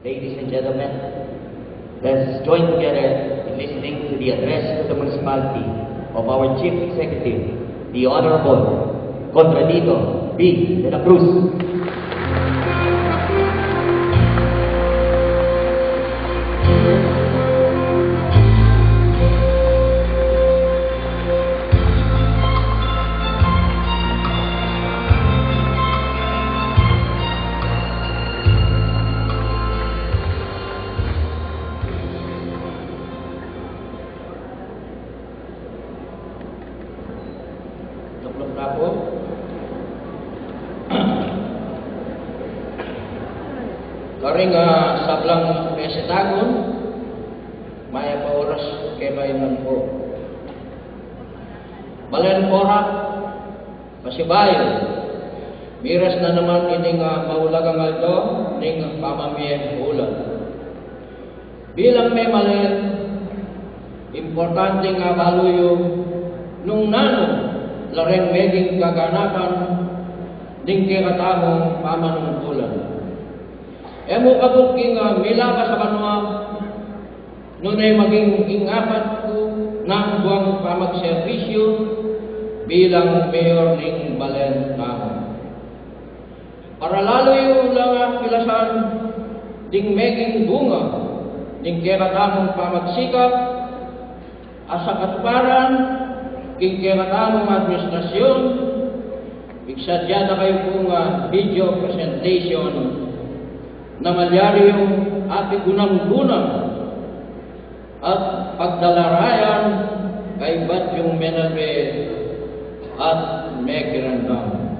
Ladies and gentlemen, let's join together in listening to the address to the municipality of our Chief Executive, the Honorable Contradito B. de la Cruz. Ako karing sablang mesetagon maya pa oras kay bayan po balen porak pasibayo miras na naman ining maulagang aldo ning pamamiyan ulan bilang may malen importante nga baluyo nung nanong lareng meging kaganapan ding kinatamong pamanungkulan. Emo kabut king milaba sa kanwa nunay maging ingapat ko ng buwang pamagservisyo bilang mayor ning Balen Tamo. Para lalo yung lang pilasan ding meging bunga ding kinatamong pamagsikap asa katuparan kinatamong administrasyon, iksadya na kayo pong video presentation na malyaryong ati gunang-gunang at pagdalarayan kay Batyong Menabe at Megirandang.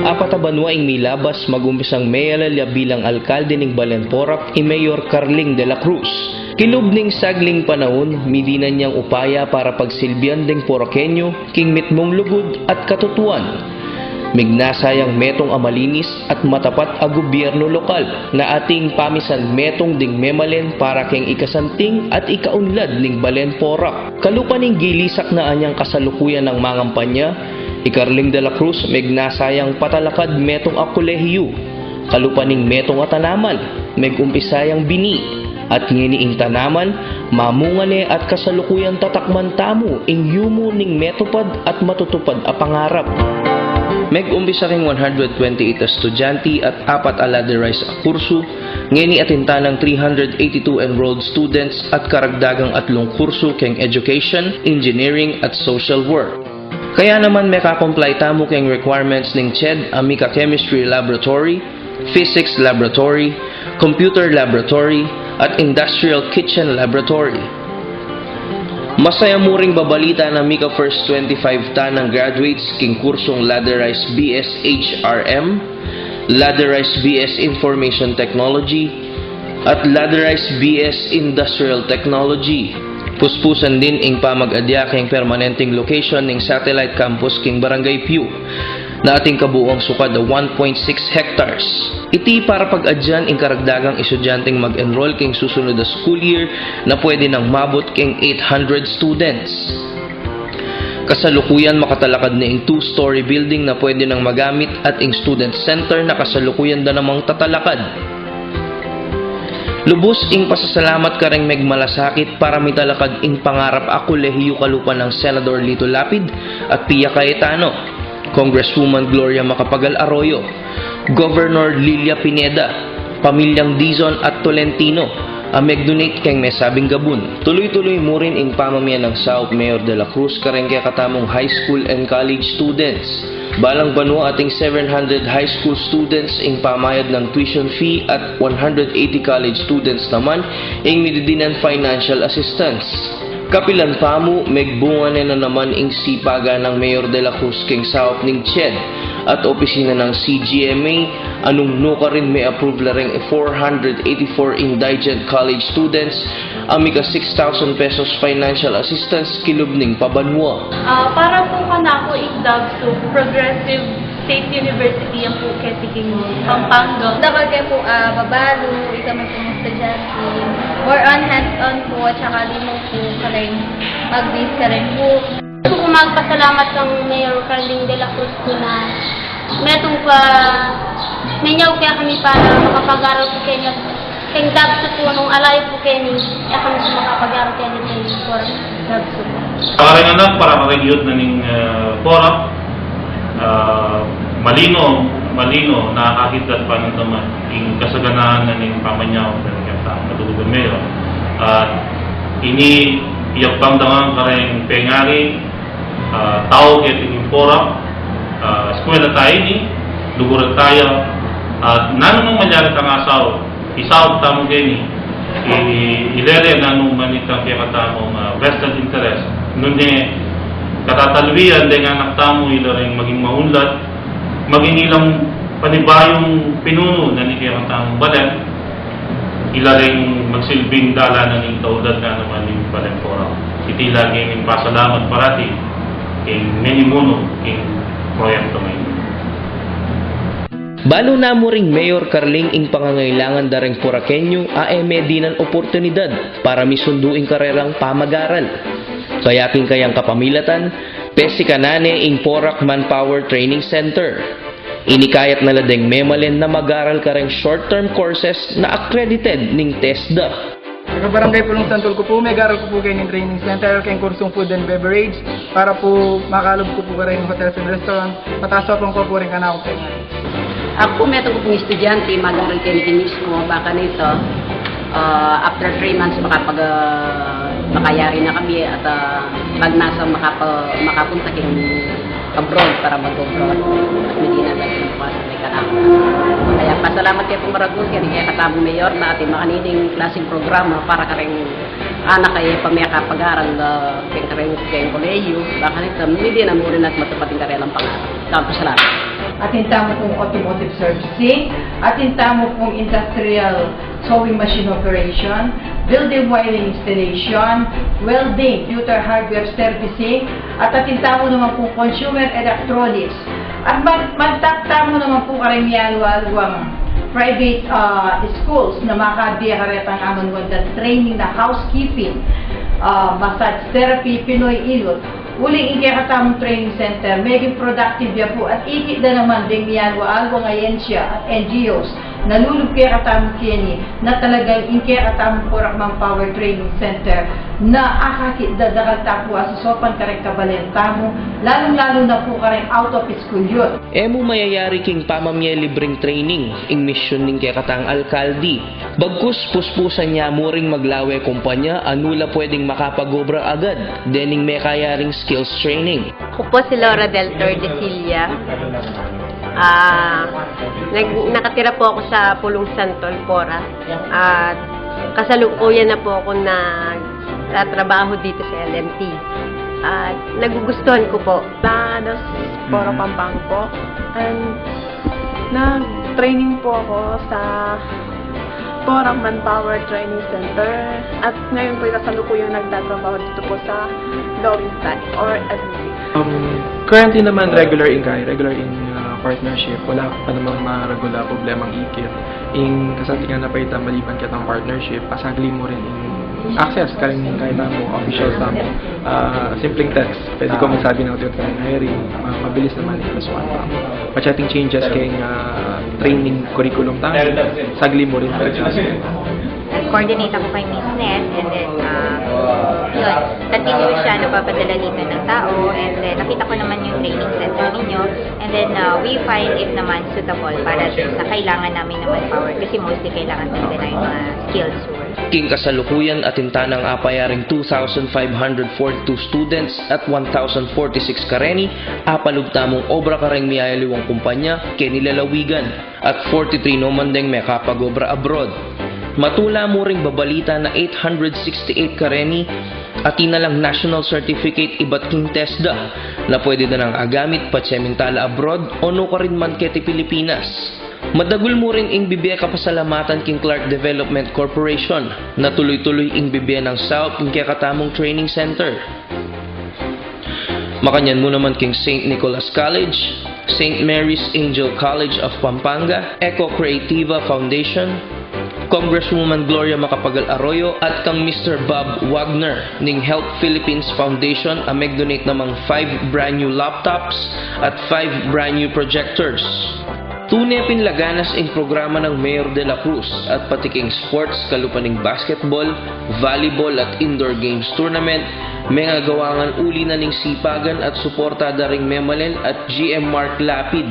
Apat na banwaing milabas magumpisang mayalala bilang alkalde ng Balenporac i Mayor Carling de la Cruz. Kilubning sagling panahon, midinan niyang upaya para pagsilbihan ding Poraqueño, king mitmong lugod at katutuan. Mignasayang metong amalinis at matapat a gobyerno lokal na ating pamisan metong ding memalen para keng ikasanting at ikaunlad ning Balenporac. Kalupan ning gilisak na anyang kasalukuyan ng mangampanya, Carling de la Cruz mignasayang patalakad metong a kolehiyo, kalupaning metong atanaman, megumpisayang bini, at nginiing tanaman, mamungane at kasalukuyan tatakman tamo, ing yumo ning metupad at matutupad a pangarap. Megumpisa king 128 estudyante at 4 ladderized a kurso, ngini atinta ng 382 enrolled students at karagdagang 3 kurso keng education, engineering at social work. Kaya naman may kakomply tamo keng requirements ng CHED, Amica Chemistry Laboratory, Physics Laboratory, Computer Laboratory, at Industrial Kitchen Laboratory. Masaya mo ring babalita na Amica First 25 tanang graduates king kursong Ladderized BS HRM, Ladderized BS Information Technology, at Ladderized BS Industrial Technology. Puspusan din ing pamag-adya king permanenteng location ning satellite campus king Barangay Piu na ating kabuuang sukad na 1.6 hectares. Iti para pag-adyan ing karagdagang estudyanteng mag-enroll king susunod na school year na pwede nang mabot king 800 students. Kasalukuyan makatalakad na ing 2-story building na pwede nang magamit at ing student center na kasalukuyan na namang tatalakad. Lubos ing pasasalamat ka ring megmalasakit para mitalakad ing pangarap a kolehiyo kalupan ng Senador Lito Lapid at Pia Cayetano, Congresswoman Gloria Macapagal Arroyo, Governor Lilia Pineda, Pamilyang Dizon at Tolentino, megdonate keng mesabing gabun. Tuloy-tuloy mo rin ing pamamayan ng South Mayor de la Cruz kareng kaya katamong high school and college students. Balang banwa ating 700 high school students ing pamayad ng tuition fee at 180 college students naman ing mididinan financial assistance. Kapilan pa mo, megbunga na naman ing sipaga ng Mayor de la Cruz king South ning CHED at opisina ng CGMA anong nuka rin may approve la ring 484 indigent college students amika 6,000 pesos financial assistance kilubning pabanwa. Para po ka na ako igdab to Progressive State University ang Phuket, Pampanga. Dapat kayo po babalo, ikaw may pong estudyante. More on hands-on po, at saka di mo po ka rin mag-base ka rin po. Gusto ko magpasalamat ng Mayor Carling de la Cruz po na metong pa menyaw kaya kami para makapag-aral po kanya. Kaya dagso po nung alayo po kaya kaya kami sa makapag-aral kanya for dagso po. Karang anak para makagyot na ning Porac, malino nakakakita pa ng taman yung kasaganahan na ning pamanyaw na matulugan mayor. Ini iyapang dangang kareng pengari tao kaya tingin Porac, eskwela tayo ni, luguran tayo, nanong malyari tang asaw, isaw tamo gani, ilere nanong manitang kaya katamong vested interest, nun katatalwian din nga anak tamo ilaring maging maunlad, maging ilang panibayong pinuno na ni kaya katamong balen, ilaring magsilbing dala na ng taudad nga naman yung balen Porac. Iti laging pasalamat parati kay menimuno kay proyekto ngayon. Balo na mo ring Mayor Carling ing pangangailangan dareng Poraqueño aeme dinan oportunidad para misunduing karerang pamag-aral. Kayaking kayang kapamilatan, pesi kanane ing Porac Manpower Training Center. Inikayat na ladeng memalen na mag-aral kareng short-term courses na accredited ning TESDA. Sa Barangay Pulong Santol ko po, may garal ko po kayo ng training center, kayong kursong food and beverage, para po makalob ko po kayo ng hotels and restaurant, matasok ko po rin ka na ako kayo. Ako meto ko pong estudyante, mag-aral kayo mismo, baka nito, after 3 months makayari na kami at pag nasa makapunta kayo abroad para mag-abroad at hindi na natin may kanako. Kaya pasalamat kayo pong Maragul kaya katamong mayor na ating makanining klaseng programa para kareng anak kayo pamiyaka pag-aral kayong koleyo. Baka nito, hindi na mo rin at matupating karelang pangarap. Salamat. Atinta mo pong automotive servicing, atinta mo pong industrial sewing machine operation, building wiring installation, welding, computer hardware servicing, at atinta mo naman pong consumer electronics. At magtakta mo naman po karamihan walwang private schools na makadiya karetang amon wandan training na housekeeping, massage therapy, Pinoy ilot. Uling katamong training center, maging productive ya po at ikit na naman din yan alwang ayensya at NGOs nalulog kaya katamong kini na talagang kaya katamong Porac Manpower Training Center na akakit dadagal tapo sa sopan kareng kabalentamo lalong-lalo na po kareng out of school yun. Emo mayayari king pamamya libreng training ing misyon ning kaya katang alkaldi. Bagkus puspusan niya mo ring maglawe kumpanya anula pwedeng makapagobra agad dening may kayaring skills training. Ako po si Laura Del Tor de Silla. Nakatira po ako sa Pulong Santol, Porac. At kasalukuyan na po ako nagtatrabaho dito sa LMT. At nagugustuhan ko po. Sa Porac, Pampanga po. And nag-training po ako sa Porac Manpower Training Center. At ngayon po kasalukuyang nagtatrabaho dito po sa Lowington or LMT. Currently naman regular in partnership, wala pa namang maragula problemang ikit. Ing kasantingan na pa ita maliban kitang partnership, pasagli mo rin in access karing kahit mo officials mo. Simpleng text, pwede ko magsabi ng audio ng hiring, mabilis naman +1 pa. Chatting changes kayong training curriculum tayo, sagli mo rin pa Coordinate ako kay Miss Ness and then yun, continuous siya napapadala dito ng tao and then nakita ko naman yung training center ninyo and then we find it naman suitable para sa kailangan namin ng manpower kasi mostly kailangan talaga na yung mga skills work. King kasalukuyan atinta ng apayaring 2,542 students at 1,046 kareni apalugtamong obra kareng miyayaliwang kumpanya kinilalawigan at 43 nomandeng may kapag-obra abroad. Matula mo ring babalita na 868 kareni at inalang national certificate iba't king TESDA na pwede na nang agamit patsemintala abroad o no ka rin man keti Pilipinas. Madagul mo ring ing bibiya kapasalamatan king Clark Development Corporation na tuloy-tuloy ing bibiya ng South king katamong training center. Makanyan mo naman king St. Nicholas College, St. Mary's Angel College of Pampanga, Eco Creativa Foundation, Congresswoman Gloria Macapagal Arroyo at kang Mr. Bob Wagner ning Help Philippines Foundation ang mag-donate namang 5 brand new laptops at 5 brand new projectors. Tunay pinlaganas ang programa ng Mayor de la Cruz at patiking sports kalupaning basketball, volleyball at indoor games tournament, may gawangan uli na ning sipagan at suporta daring Memalen at GM Mark Lapid.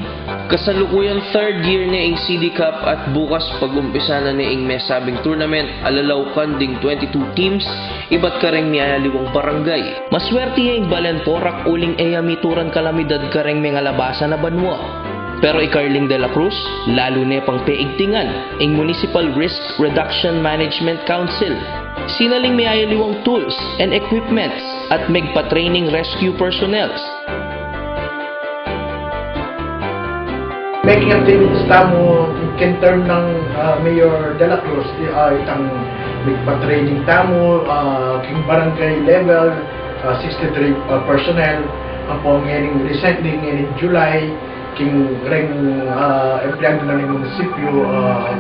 Kasalukuyan 3rd year na ang CD Cup at bukas pag-umpisa na ang mesabing tournament alalaw kanding 22 teams, iba't kareng miyayaliwang barangay. Maswerte ang Balenporak uling ayamituran kalamidad kareng mga labasa na banwa. Pero Carling de la Cruz, lalo na pang peigtingan ang Municipal Risk Reduction Management Council. Sinaling may ayaliwang tools and equipments at magpa-training rescue personnels. Making a team tamo in term ng Mayor de la Cruz, itang magpa-training tamo, king barangay level, 63 personnel, ang pong recently in July, king ring empleyado na ng munisipyo,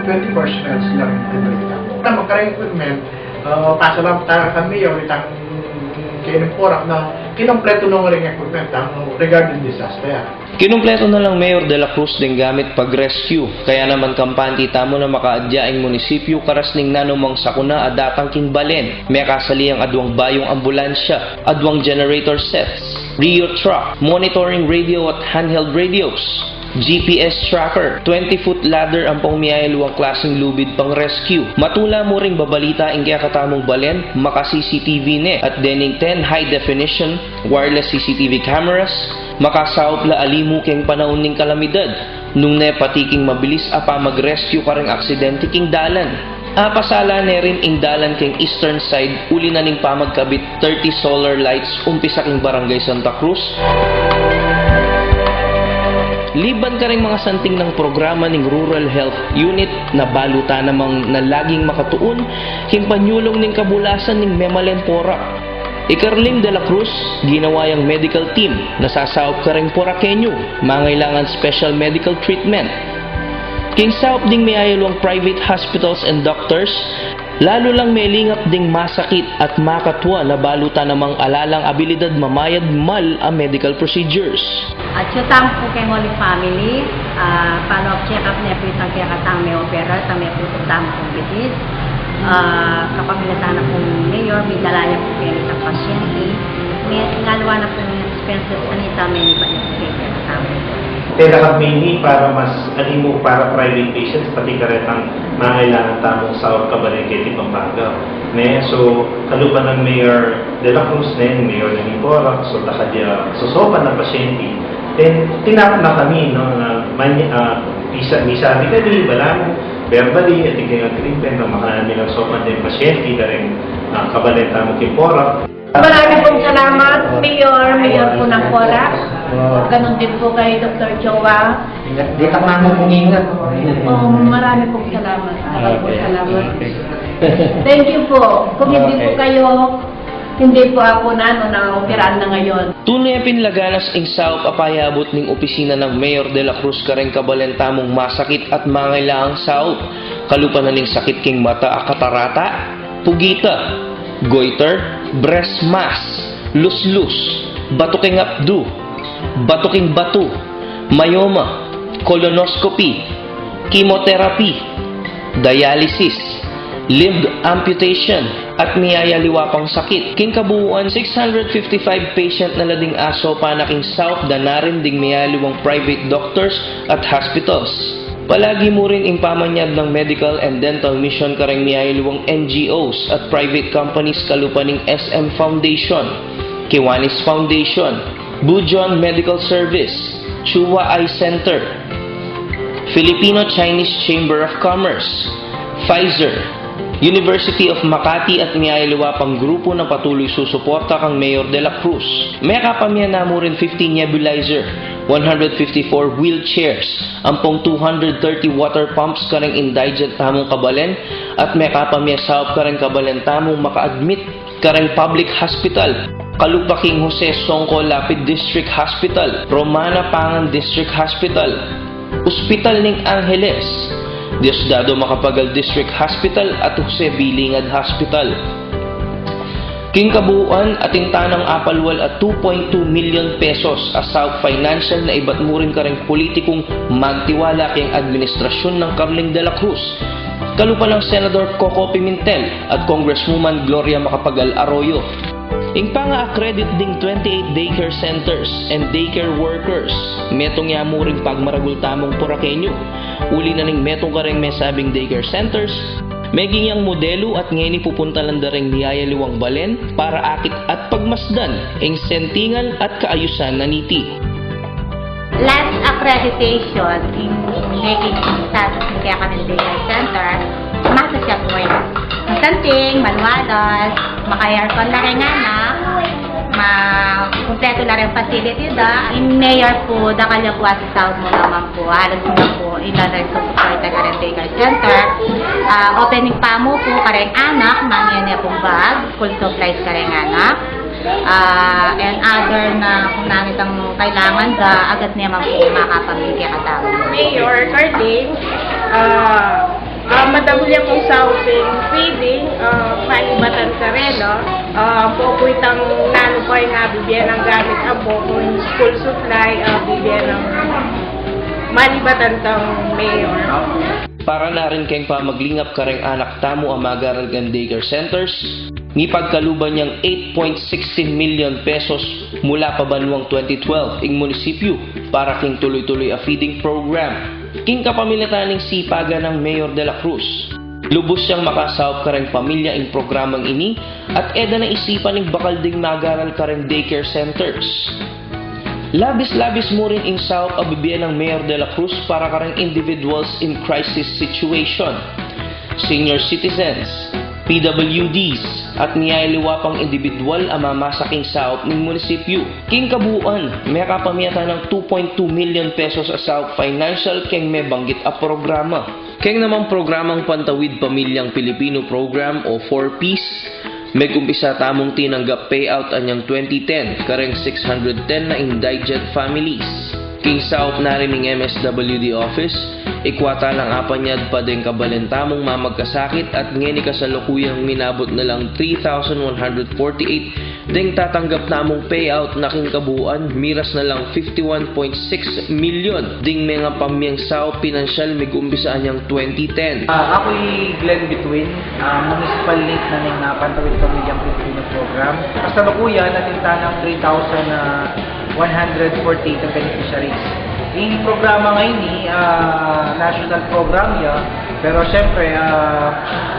20 personnel silang pinrita. Tama karang equipment, pasalam tayo kami yung itang kinimporak na kinompleto ng ring equipment regarding disaster. Kinumpleto na lang Mayor de la Cruz din gamit pag-rescue, kaya naman kampanti tamo na makaadya ang munisipyo karas ning nanumang sakuna adatang king Balen, may kasaliyang adwang bayong ambulansya, adwang generator sets, Rio truck, monitoring radio at handheld radios, GPS tracker, 20-foot ladder ang pangmiyayalawang klaseng lubid pang rescue. Matula mo ring babalita ang kaya katamong Balen, maka CCTV ne at dening 10 high definition wireless CCTV cameras, makasaup la alimu keng panahon ning kalamidad, nung ne patiking mabilis apa mag-rescue kareng aksidente king dalan. Pasala na rin ing dalan keng eastern side, uli na ning pamagkabit 30 solar lights umpisa king barangay Santa Cruz. Liban ka rin mga santing ng programa ng Rural Health Unit na baluta namang na laging makatuon, himpanyulong ng kabulasan ng Memalenporak. Carling de la Cruz, ginawayang medical team na sasaop ka rin Porakenyo, mangailangan special medical treatment. King saop ding may ayalwang private hospitals and doctors, lalo lang may lingap ding masakit at makatwa na baluta namang alalang abilidad mamayad mal ang medical procedures. At yung po kay Holy Family, follow-up check-up na po isang kaya katang may opera, sa may po sa pong bitis. Kapag minasana pong mayor, may dalaya po kayo isang pasyente, may ngalawa na pong expenses anita, may iba niya po kayo kasama. Telehealth mainly para mas mo para private patients, pati karetang mangailangan tamong sa Cabarangay Pampanga. So, kaluban ng Mayor de la Cruz, Mayor ng Iporak, so takadya susopan ng pasyente. Then, tinapon na kami, no, na misa medically, balang, verbally, at ikayang treatment ng mga nilang sopan din pasyente, karing kabalenta mo Iporak. Marami pong salamat, Mayor po ng Porac. Ganon din po kay Dr. Jowa. Di ka mamo kong ingat. Marami pong salamat. Salamat. Thank you po. Kung hindi po kayo, hindi po ako na-operaan na ngayon. Tunay pinlaganas ing saop apayabot ning opisina ng Mayor de la Cruz kareng kabalentamong masakit at mangailangang saop. Kalupan na ning sakit king mata katarata, pugita, goiter, breast mass, lus-lus, batuking abdo, batuking batu, myoma, colonoscopy, chemotherapy, dialysis, limb amputation, at miyayaliwapang sakit. King kabuuan, 655 patient na lading aso panaking south danarin ding miyayaliwang private doctors at hospitals. Palagi mo rin impamanyag ng medical and dental mission kareng miyayaliwang NGOs at private companies kalupaning SM Foundation, Kiwanis Foundation, Bujon Medical Service, Chua Eye Center, Filipino-Chinese Chamber of Commerce, Pfizer, University of Makati at miyayaliwapang grupo na patuloy susuporta kang Mayor de la Cruz. May kapamya na mo rin 15 nebulizer, 154 wheelchairs, ampong 230 water pumps kareng indigent tamong kabalen at may kapamya saop kareng kabalen tamong maka-admit kareng public hospital. Kalupa King Jose Songco Lapid District Hospital, Romana Pangan District Hospital, Hospital ning Angeles, Diosdado Macapagal District Hospital at Jose B. Lingad Hospital. King kabuuan ating tanang apalwal at 2.2 million pesos asaw financial na iba't mo rin kareng politikong magtiwala kayang administrasyon ng Carling de la Cruz. Kalupa ng Senador Coco Pimentel at Congresswoman Gloria Macapagal Arroyo. Ing panga-accredit ding 28 daycare centers and daycare workers. Metong yamu ring pagmaragul tamong Poraqueño. Uli na ning metong kareng may sabing daycare centers. Meging yang modelo at ngayon pupunta lang dareng niyaya liwang balen para akit at pagmasdan ing sentingan at kaayusan na niti. Last accreditation in making status ng kaya kami daycare center, masa siya po ay masanting, manuadas, maka-aircon na rin anak, kumpleto na rin facility da. In mayor po, dakalya po asasaw mo naman po, halos mo po ilaray sa support na karen daycare center. Opening pa mo po karen anak, mangyan niya pong bag, full supplies karen anak. And other na kung nangit ang kailangan da, agad niya man po makapamilya katawag. Mayor Carling, madagulya pong shopping, feeding, paibatan sa relo, po po itang nanupay nga bibigyan ng gamit abo, kung school supply, bibigyan ng malibatan tang mayor. Para na rin kayong pamaglingap kareng anak tamo ang magaralgan daycare centers, ngipagkaluban niyang 8.16 million pesos mula pa banwang 2012 ing munisipyo para king tuloy-tuloy a feeding program. King kapamilataning sipaga ng Mayor de la Cruz. Lubos siyang makasawap kareng pamilya ing programang ini at eda na isipan ing bakal ding magaral kareng daycare centers. Labis-labis mo rin ing sawap a bibiyan ng Mayor de la Cruz para kareng individuals in crisis situation, senior citizens, PWDs, at niyayaliwa pang individual ang mamasaking sawap ng munisipyo. King kabuuan, may kapamiyata ng 2.2 million pesos asawap financial keng may banggit a programa. Keng naman programang Pantawid Pamilyang Pilipino Program o 4Ps, may umpisa tamong tinanggap payout anyang 2010 kareng 610 na indigent families. King sawap na rin ng MSWD office, ikwata lang apanyad pa din kabalentamong mamagkasakit at ngeni kasalukuyang minabot na lang 3,148 ding tatanggap namong payout na king kabuuan miras na lang 51.6 million ding mga pamiyang sawap pinansyal may gumbisaan niyang 2010. Ako'y Glenn Between, municipal link na ng Pantawid Pamilyang Pilipino Program. Kasalukuyan natin tanang 3,148 na beneficiaries. Yung programa ngayon ni national program ya, pero syempre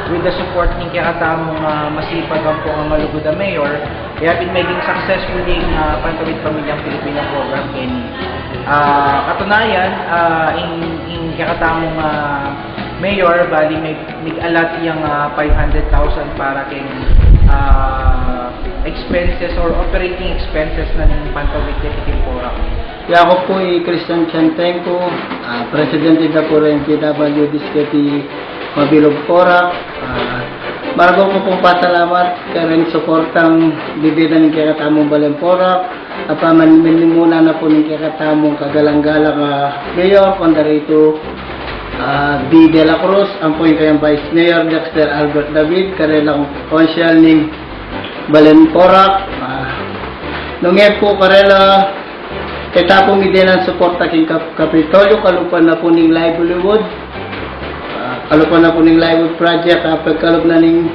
with the support ng kakatamong masipag ang po ang malugod na mayor, kaya maging successful yung Pantawid Pamilyang Pilipino Program kini. Katunayan, yung kakatamong mayor, bali may alat yung 500,000 para kay expenses or operating expenses na ng Pantawid Deputy Program. Kaya ako po ay Christian Chantenko, Presidente na po rin PWD City Mabilog Porac. Bago ko pong pasalamat kaya rin suportang bibida ng kakatamong Balen Porac. Manimuna na po ng kakatamong kagalang-galang Mayor Condarito B. De La Cruz, ang po yung kayang Vice Mayor Dexter Albert David, karelang konsyal ng Balen Porac. Nungay po karela kita po midin ang suporta king Kapitolyo, kalupan na po ng livelihood, kalupan na po ng livelihood project, pagkalup na ng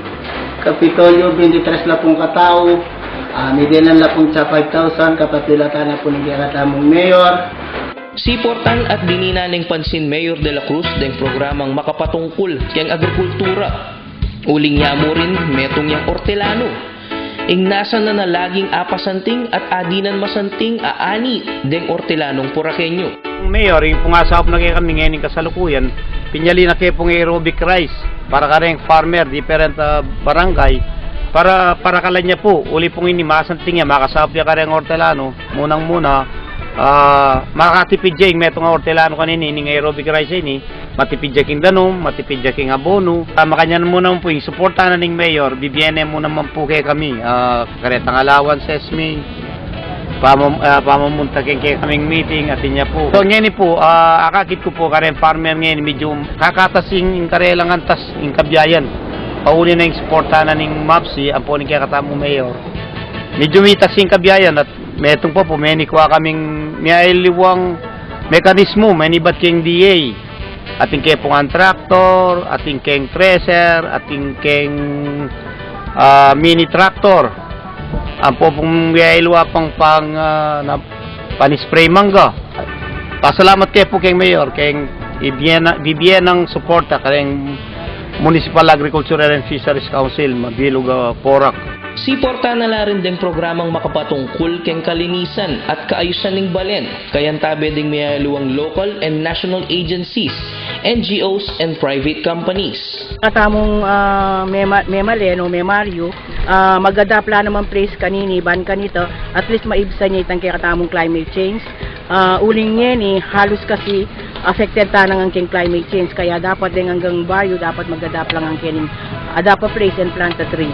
Kapitolyo, 23 na pong katao, midinan na pong sa 5,000, kapapilatan na po ng kakatamong mayor. Siportan at dinina ng pansin Mayor de la Cruz deng programang makapatungkol keng agrikultura. Uling yamo rin metong yang ortelano. Ing nasa na nalaging apasanting at adinan masanting aani deng ortelanong Poraqueño. Mayor, yung pungasap na kaya kami ngayon kasalukuyan, pinyali na kayo pong aerobic rice para kareng farmer, different barangay, para kalanya po, uli pong inimasanting niya, makasap niya kareng ortelano, munang-muna, makatipid dya yung metong ortelano kanini, yung aerobic rice ini, matipid dya king danom, matipid dya king abono. Makanya muna po yung suporta na ng mayor, bibiyene muna man po kaya kami, karetang alawan sesame, pamamunta kay kaming meeting at niya po. So ngayon po, akakit ko po karen farmer ngayon medyo kakatasing yung karelang antas yung kabyayan. Pauli na yung supportana ng MAPSI, ang po ni kaya katamong mayor. Medyo may tasing kabyayan at metong po may kuha kaming may liwang mekanismo, may nibat keng DA. Ating kaya pong tractor, ating keng thresher, ating keng mini tractor. Ang po pong may liwa pang panispray mangga. Pasalamat kayo po keng mayor, keng ibigyan ng suporta keng Municipal Agricultural and Fisheries Council, Mabilog, Porac. Siporta na la rin ding programang makapatungkol keng kalinisan at kaayusan ng balen, kayan tabi ding may luwang local and national agencies, NGOs and private companies. Katamong may Malen o may Mario, magadapla naman place kanini, ban kanito, at least maibsan niya itang katamong climate change. Uling niya ni halos kasi affected tanang ang king climate change, kaya dapat din hanggang baryo dapat magadapla ang kining dapat place and plant a tree.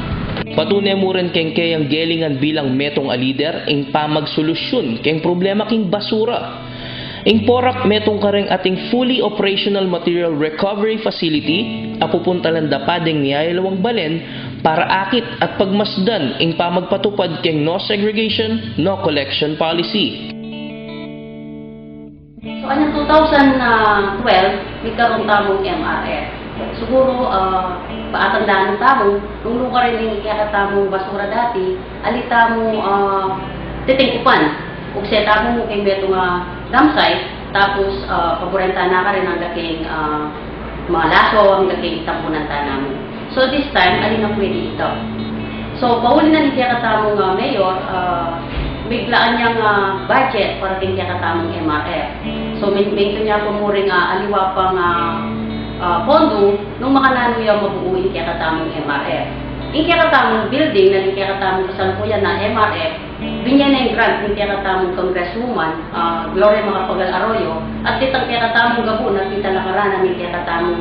Patunay mo rin keng kayang gelingan bilang metong a leader ing pamagsolusyon keng problema king basura. Ing Porac metong kareng ating fully operational material recovery facility apupuntalan dapadeng niyayalawang balen para akit at pagmasdan ing pamagpatupad keng no segregation, no collection policy. So, anyang 2012, nagkaroon tamong MRF. Siguro, paatandaan ng tamo, nung lugar rin yung ikatamong basura dati, alita mo titingkupan. Kung seta mo kay beto nga dump site, tapos paborenta na ka rin ang daking mga laso, ang daking tampunan na mo. So, this time, alin na pwede ito. So, pauli na ni ikatamong mayor, biglaan niyang budget para kay ikatamong MRF. So, medyo niya pumuring aliwa pang pondo nung makanano yung mabuuin kaya katamong MRF. Yung kaya katamong building na yung kaya katamong kasalukuyan na MRF, binyan na yung grant yung kaya katamong congresswoman, Gloria Macapagal Arroyo, at ditang kaya katamong gabo na pinalakaranan yung kaya katamong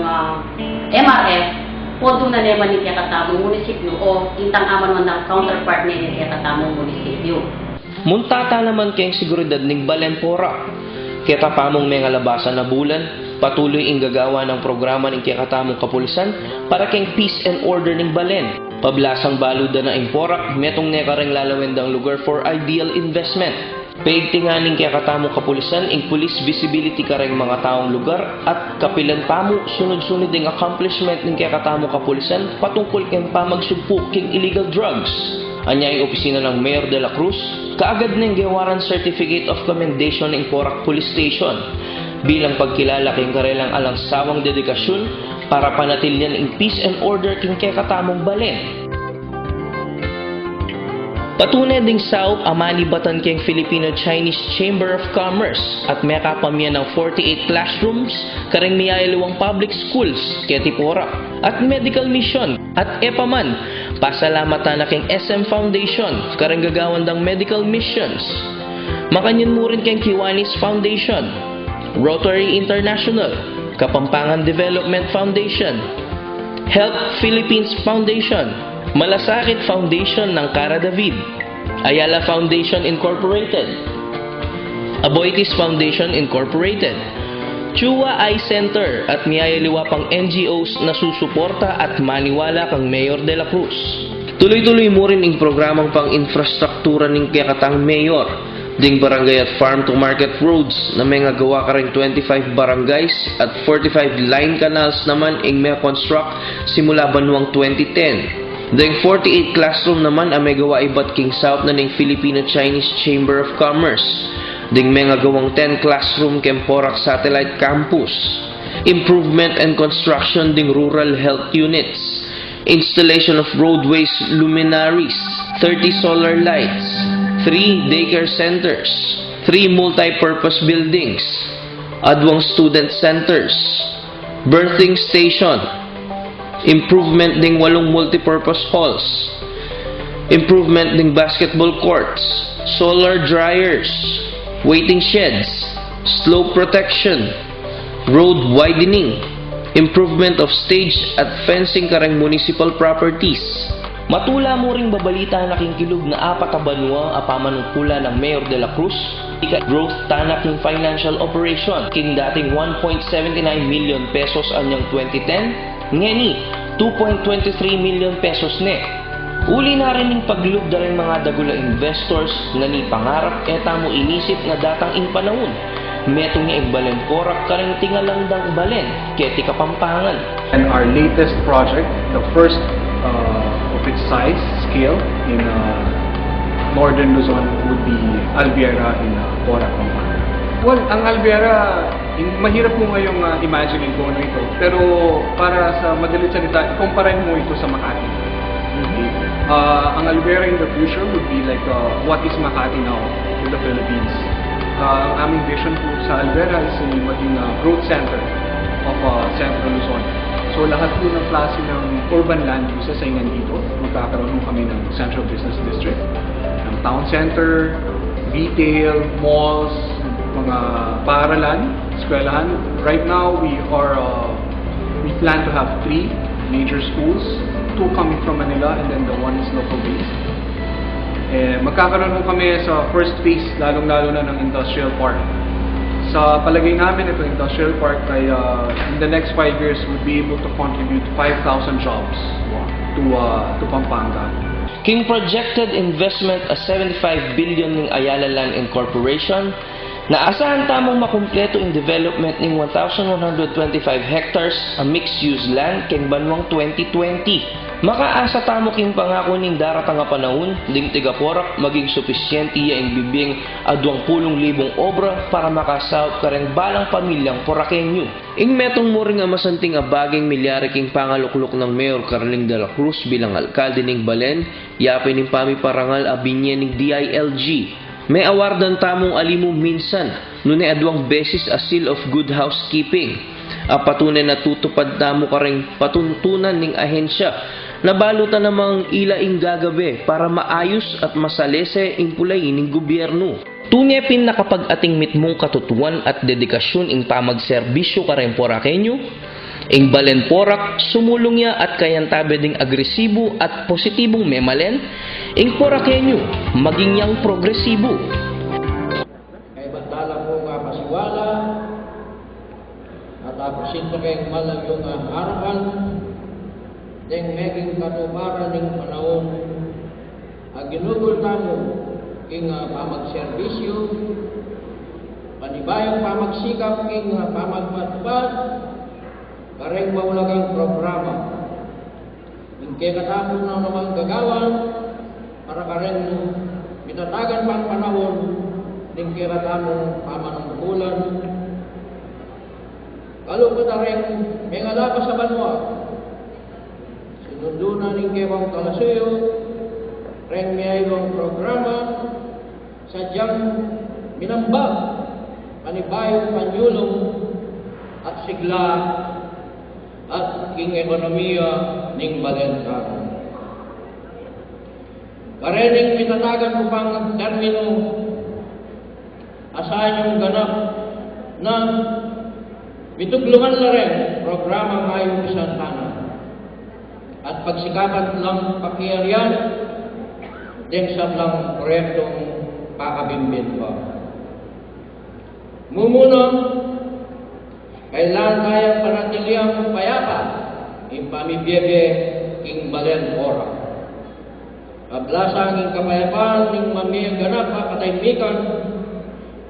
MRF, pondo na naman yung kaya katamong munisipyo o intang aman man ng counterpart na yung kaya katamong munisipyo. Muntata naman keng seguridad ng Balen Porac. Kita pamong may ngalabasan na bulan, patuloy ing gagawa ng programa ng kakatamong kapulisan para keng peace and order ng Balen. Pablasang baluda na ing Porac, metong nekareng lalawendang lugar for ideal investment. Paigtingan ng kakatamong kapulisan ing police visibility kareng mga taong lugar at kapilan pamo sunod-sunod ing accomplishment ng kakatamong kapulisan patungkol keng pamagsugpo king illegal drugs. Anya yung opisina ng Mayor de la Cruz, kaagad ng gawaran Certificate of Commendation ng Porac Police Station bilang pagkilala king karelang alang sawang dedikasyon para panatilyan ng peace and order king kakatamong Balen. Patunay ding saup amalibatan keng Filipino-Chinese Chamber of Commerce at may kapamya ng 48 classrooms kareng miyayalawang public schools keti Porac at medical mission at epaman pasalamatan na keng SM Foundation kareng gagawan dang medical missions. Makanyan mo rin keng Kiwanis Foundation, Rotary International, Kapampangan Development Foundation, Help Philippines Foundation, Malasakit Foundation ng Cara David, Ayala Foundation Incorporated, Aboitiz Foundation Incorporated, Chua Eye Center at miyayaliwa pang NGOs na susuporta at maniwala kang Mayor de la Cruz. Tuloy-tuloy mo rin ang programang pang infrastruktura ng kakatang Mayor ding barangay at farm to market roads na may gawa ka rin 25 barangays at 45 line canals naman ang may construct simula banuang 2010. Ding 48 classroom naman ang may gawa iba't king south na ng Filipino-Chinese Chamber of Commerce. Ding may gawang 10 classroom kem Porac Satellite Campus. Improvement and construction ding rural health units. Installation of roadways luminaries, 30 solar lights, 3 daycare centers, 3 multi-purpose buildings, adwang student centers, birthing station, improvement ding 8 multi-purpose halls, improvement ding basketball courts, solar dryers, waiting sheds, slope protection, road widening, improvement of stage at fencing karang municipal properties. Matula mo ring babalita na kingkilog na 4 banwa apamanungkula ng Mayor de la Cruz, growth tanaking financial operation, king dating 1.79 million pesos anyang 2010, ngeni 2.23 million pesos ne. Uli na rin ng paglub da rin mga dagula investors na ni pangarap eta mo inisip nga datang ing panahon. Metong niya Balen Porac kareng tingalang dang Balen, keti Kapampangan. And our latest project, the first of its size, scale in Northern Luzon would be Alviera in Porac, Pampanga. Well, ang Alviera, mahirap mo ngayong imagine kung ano ito. Pero para sa madalit salita, ikumparin mo ito sa Makati. Okay? Ang Alviera in the future would be like what is Makati now in the Philippines. Ang aming vision po sa Alviera is maging growth center of Central Luzon. So lahat po ng klase ng urban land uses ay nandito. Magkakaroon kami ng Central Business District, ng Town Center, retail, malls, mga paaralan, eskwelahan. Right now we plan to have 3 major schools, 2 coming from Manila and then the 1 is local based. Magkakaroon kami sa first phase lalong-lalo na ng industrial park. Sa palagay namin, ito industrial park ay in the next 5 years would be able to contribute 5,000 jobs to Pampanga. King projected investment a 75 billion ng Ayala Land Incorporation na asahan tamang makumpleto in development ng 1,125 hectares a mixed-use land king banwang 2020. Makaasa tamo king pangako ning daratang nga panahon ding tiga Porac maging sufisyente iya ing bibing a 20,000 obra para makasahop kareng balang pamilyang Poraqueño. Ing metong mo ring masanting a baging milyare king pangaluklok ng Mayor Carling de la Cruz bilang alkalde ning Balen, yapin ning pamiparangal a binye ning DILG. May awardan tamong alimo minsan, nunay adwang beses a seal of good housekeeping. Patunay na tutupad tamo kareng patuntunan ning ahensya, nabalutan namang ilaing gagabi para maayos at masalese ing pulay ning gobyerno. Tunay pin nakapag-ating mitmong katutuan at dedikasyon ing pamagserbisyo kareng Poraqueño, ing Balen Porac sumulong ya at kayantabe ding agresibo at positibong memalen, ing Poraqueño maging yang progresibo. Kay batala ko nga pasiwala at apresinto kay malang yung harapan ding meging katuparan ng panahon ang ginugol tamo king pamagserbisyo panibayang pamagsikap king pamagmatpat kareng maulagang programa ing kay katapon na naman gagawan para kareng mitatagan pang panahon ning kay katapon pamanungkulan kalupot areng mengalapa sa banwa sinundunan ning kewang kalasuyo reng mayroong programa sadyang minambag panibayong panyulong at sigla at king ekonomiya ning Balen Porac. Karening pitatagan ko pang termino asahan yung ganap na mitugluhan na rin programa ngayong isang tanan at pagsikapan lang pakiarian din sa lang proyektong pakabimbin pa. Mumunang kailan kayang panatiliang payapa in pamibiyebe king Balen Porac. Kablasang ing kapayapaan ning mamiyang ganap kataymikan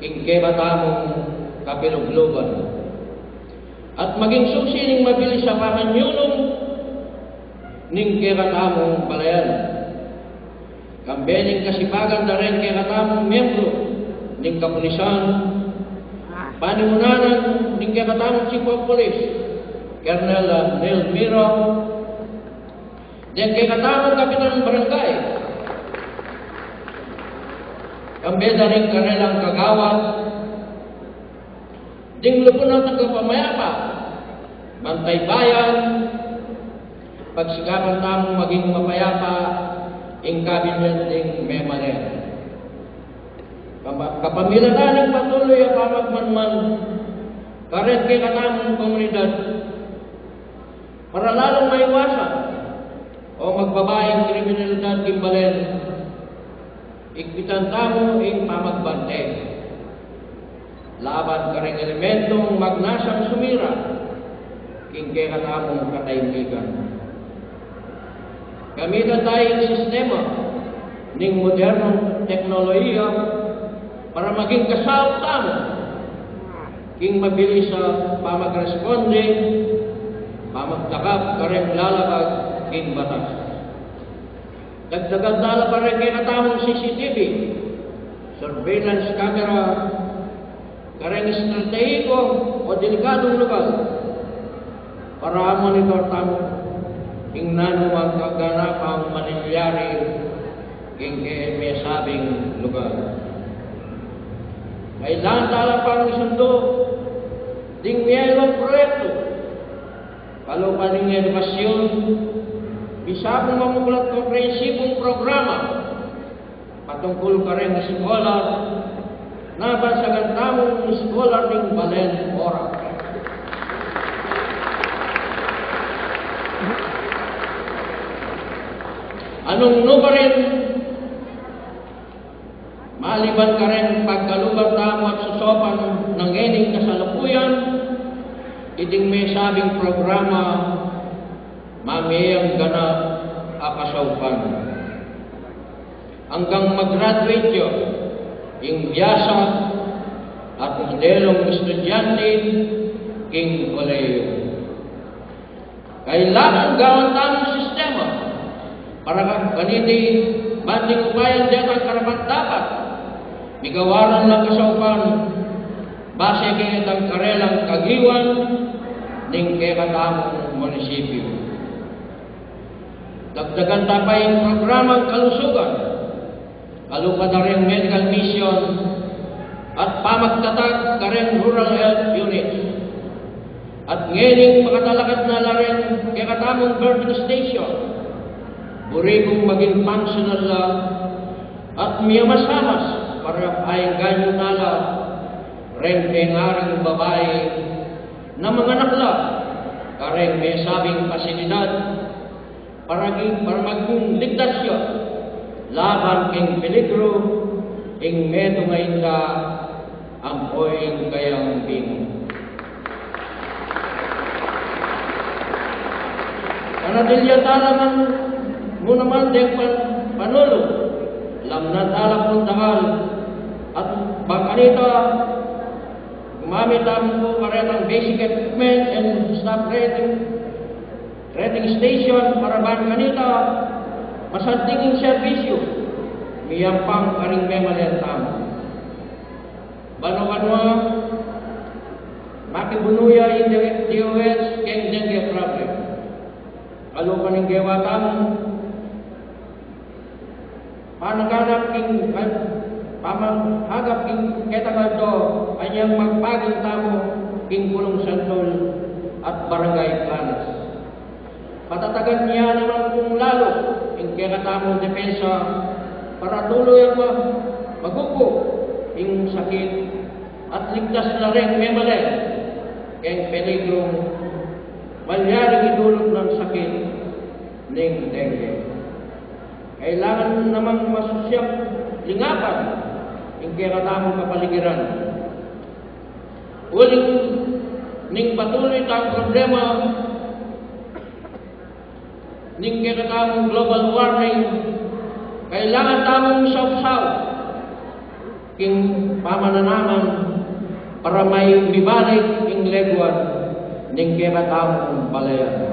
king kebatamong kapilugluban. At maging susi ning mabilis sa pamanyulong ning kebatamong balayan. Kambening kasipagan na rin kebatamong miyembro ning kapulisan panimunanan ning katamang Chief of Police, Colonel Neil Miro, din kay katamang Kapitan Barangay, kambeda rin kanilang kagawad, ding lupunat ng kapamayapa, bantay bayan, pagsikapan tamang maging mapayapa, ing cabinet ing memalen. Kapamilatan ng patuloy ang pamagmanman karet kay katamang komunidad para lalong maiwasan o magbabaeng kriminalidad gimbalen, ikpitan tamo ing pamagbante. Laban kareng elementong magnasang sumira, king kaya tamong katahimikan. Gamitan tayong sistema ning modernong teknolohiya para maging kasaot tamo, king mabilis sa pamagresponde, pamagtakap kareng lalabag king batas. Dagdagan dala pa rin kaya katamong CCTV, surveillance camera, kareng estratehiko o delikadong lugar para monitor tamo ing nano magkaganapang manilyari ing may sabing lugar. Kailangan tala pang isundo ding miyayong proyekto kalupa ning edukasyon, bisa pong mamukulat komprehensibong programa patungkol ka rin scholar na bansagan tamong scholar ning Balen Porac. Anong no pa rin maliban ka rin pagkalugar tamo at susopan ng ening kasalukuyan, iting may sabing programa mamayang ganap akasaupan. Hanggang mag-graduate yun, ing biyasa at modelong estudyante king koleyo. Kailangan gawin tamang sistema para kaniti banding upayan dito karapat dapat migawaran ng kasaupan base kay itang karelang kagiwan ning kekatamong munisipyo. Dagdagan tapay ang programang kalusugan, kalupa na rin medical mission at pamagtatag ka rin rural health units. At ngayon makatalakad na rin kekatamong birthing station, burigong maging functional na at miyamas-hamas para ay ganyo nala rin pengaring babae na mga nakla kareng may sabing pasilidad para maging ligtas yun laban king peligro ing meto ngayon ka ang poing kayang bino. Kanadilya talaman mo naman din panulo lam na tala pong takal at bangkanita gumamit ang po karetang basic equipment and staff rating station para bangkanita masantingin serbisyo miyampang karing memalian tamo. Bano-bano makibunuya in DOH keng dengue problem. Kalau kaning gawa tamo panaganap king pamahagap king ketagal to anyang magpaging tamo king Pulong Santol at Barangay Planas. Patatagan niya naman kung lalo ing kekatamong depensa para tuloy ang magupo ing sakit at ligtas na rin memale king peligrong malyaring idulot ng sakit ning dengue. Kailangan namang masusyap lingapan ing kekatamong kapaligiran. Uling ning patuloy tang problema ning kekatamong global warming, kailangan tamong saw-saw king pamananaman para may bibalik ing legwan ning kekatamong balayan.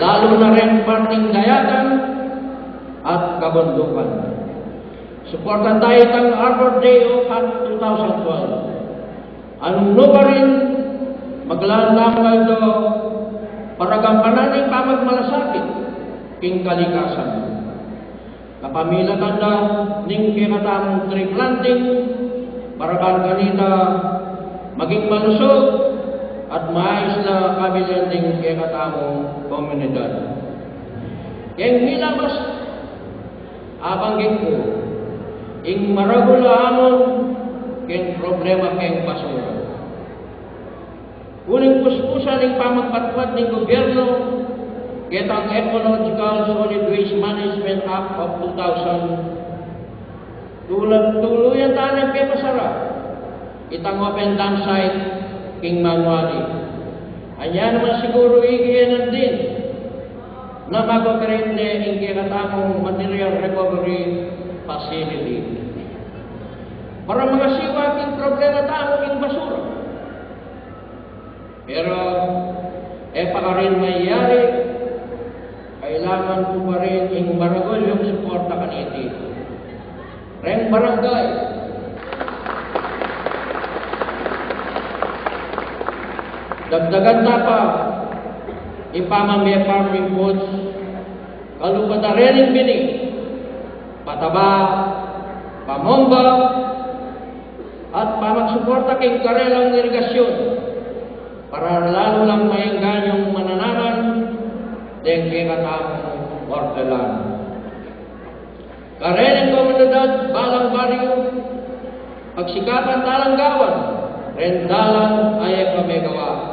Lalo na rin parting dayagan at kabundukan. Suportan tayo tang Arbor Day of 2012. Ano pa rin maglalamay do para gampanan ng pamagmalasakit king kalikasan. Kapamilatan na ning kekatamong tree planting para kanita maging malusog at maayos na kabilan ng kekatamong komunidad. Kaya nilamas, abanggit ko, ing maragula amon keng problema keng basura. uling puspusan ng pamagpatwad ng gobyerno kitang Ecological Solid Waste Management Act of 2000 tuluyan tanan pepasara itang open dump site king manuali. Anya naman siguro igiyanan din na mag-operate na yung kinatamong material recovery facility. Para mga siwaking problema tamo yung basura. Pero, pa ka rin mayayari, kailangan po pa rin yung barangay yung suporta kaniti. Reng barangay. Dagdagan na pa, ipamamaya farming foods, kalupata rin yung binig, pataba, pamomba, at pamagsuporta kay karelang irigasyon para lalo lang mainggan yung mananaman ng kikatamong ordelan. Karelang komunidad, balang baryo, pagsikapan talang gawan, rendalan ay pamegawa.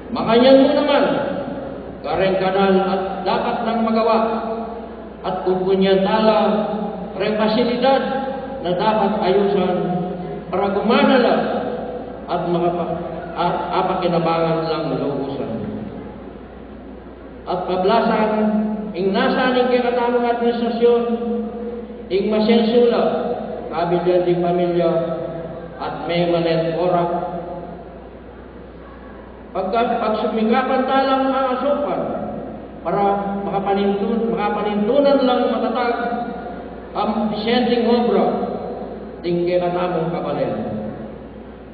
Makanyan mo naman, kareng kanal at dapat nang magawa at kukunyan tala, kareng pasilidad na dapat ayusan para gumana lang at apakinabangan lang lubusan. At pablasan, ing nasa ning kikatamong administrasyon, ing masensula, kabilan di pamilya, at may manet orak. Pagsumikapan talang ang asupan para makapanintunan lang matatag ang dissenting obra ting kinatamong kabalin.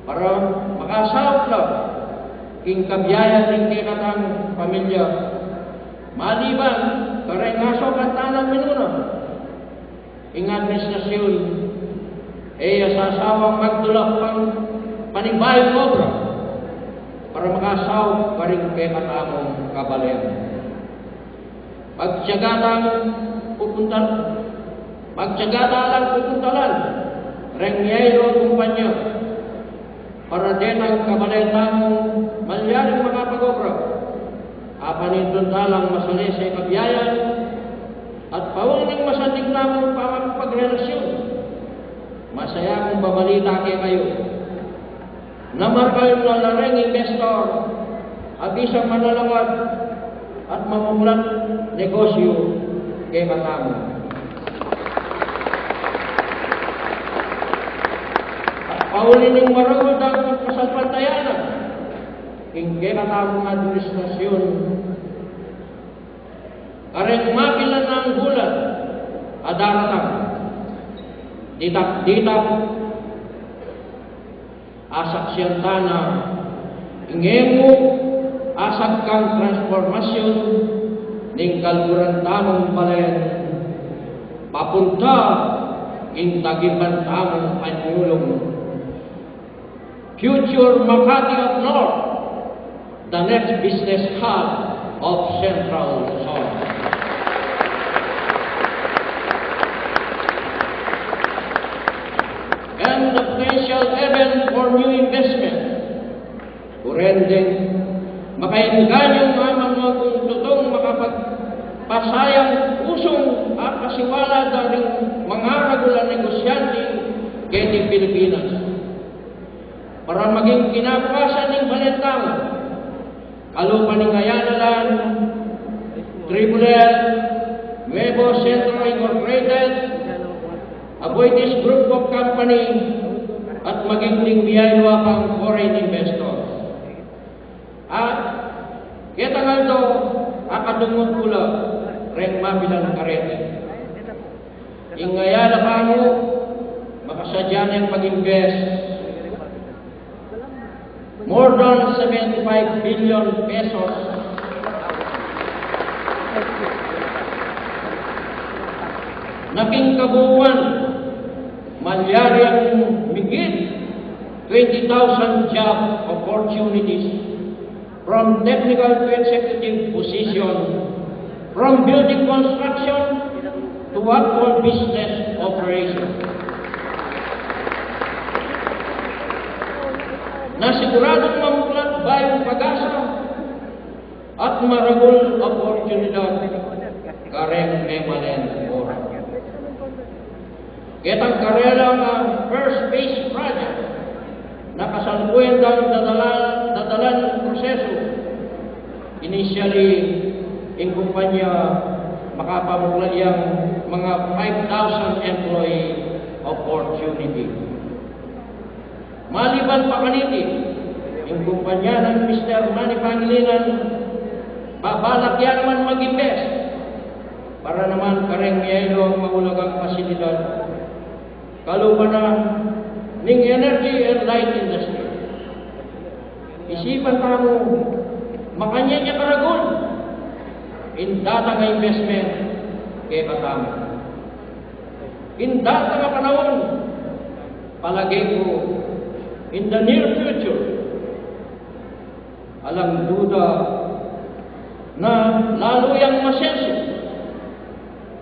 Para makasawat lang king kabiyayan ting kinatamong pamilya. Maliban, kareng aso kantanang minuna. Ing administrasyon, asasawang magdulak pang panigbayong obra para makasaw ka rin kay katamong kabalem. Magtiyagatan pupuntalan, rengyayro kumpanya, para din ang kabaletang malyaring mga pag-obra, apanindon talang masalese kabiyayan, at pauling masandig namang pagrelasyon. Masaya kung babalita kayo, na markayong lalareng investor at isang manalangad at mamumulat negosyo kay katamo. At paulin ng maragod ang kasalpantayanan king kay katamong administrasyon. Kareng mapilan ng bulan adaratang ditap asak siyentana ingemu asak kang transformasyon ning kaluran tamong balen papunta ing tagiban tamong panyulong future Makati of North, the next business hub of Central Luzon. And the potential event for new investment. Kurending, makaingan yung mga kung tutong makapagpasayang usong at kasiwala daring mga regular negosyante kay Pilipinas. Para maging kinabukasan ng balentang, kalupa ng Ayanalan, Tribulet, Nuevo Centro Incorporated, Aboitiz Group of Company, at maging tingbiyayo pang foreign investors. At kita nga ito, akadungod pula, rin mabilang karete. Ingaya na kamo, makasadya niyang mag-invest more than 75 billion pesos naking kabuuan malyari ang migit 20,000 job opportunities from technical to executive position, from building construction to actual business operation. Nasiguradong mamuklat bayong pag-asa at maragol oportunidad kareng memalen ora. Ketang karelang first phase project na kasalukuyan daw dadalan proseso. Initially, ang kumpanya makapamukla yang mga 5,000 employee opportunity. Maliban pa kaniti, ang kumpanya ng Mr. Manny Pangilinan, babalak yan naman mag-invest para naman kareng miyaylo ang maulagang pasilidad. Kalupa na ning energy and light industry. Isipan pa mo, makanya niya karagol in data nga investment kay katama. In data nga panahon, palagay ko, in the near future, alang duda na lalo yang masenso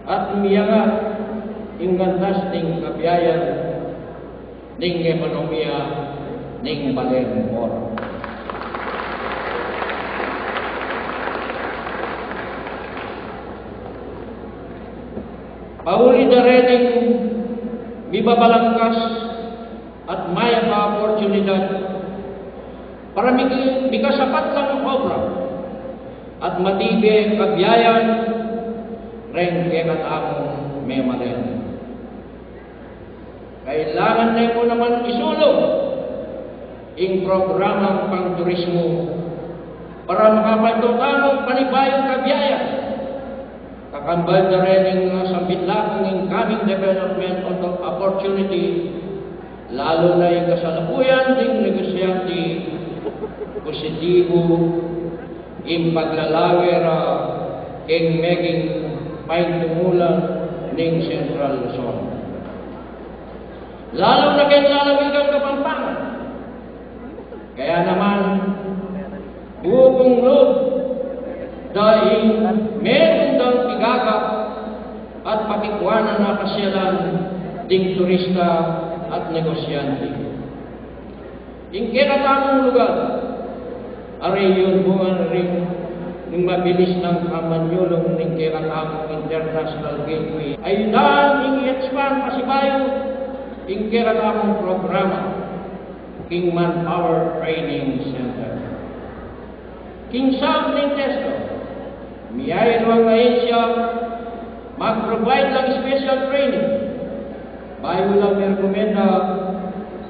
at miyangat yung gandas ning kabiyayan ning ekonomiya ning balen ora. Pauli na rin ang bibabalangkas at maya ka oportunidad para mikasapat lang ang obra at matibay kabiyayan rin kekatamong memalen. Kailangan na mo naman isulong ang programang pang-turismo para makapagtutamong panibayong kabiyayan. Kakambal na rin ang sambitlang incoming development opportunity, lalo na yung kasalukuyan ng negosyante positibo yung paglalawer keng meging paintumulan ng Central Luzon. Lalo na keng lalawig ang Kapampangan. Kaya naman, buong loob dahil meron daw igagap at pakikuanan na pasyalan ding turista at negosyante. Yung kinatamong lugar, aray yun buwan rin ng mabilis ng kamanyulong ng kinatamong international gateway. Ay daan yung i-expand pasibayo yung kinatamong programa King Manpower Training Center. King Sam ng Testo, miyay ang ahensya mag-provide lang special training. Bayo lang merekomenda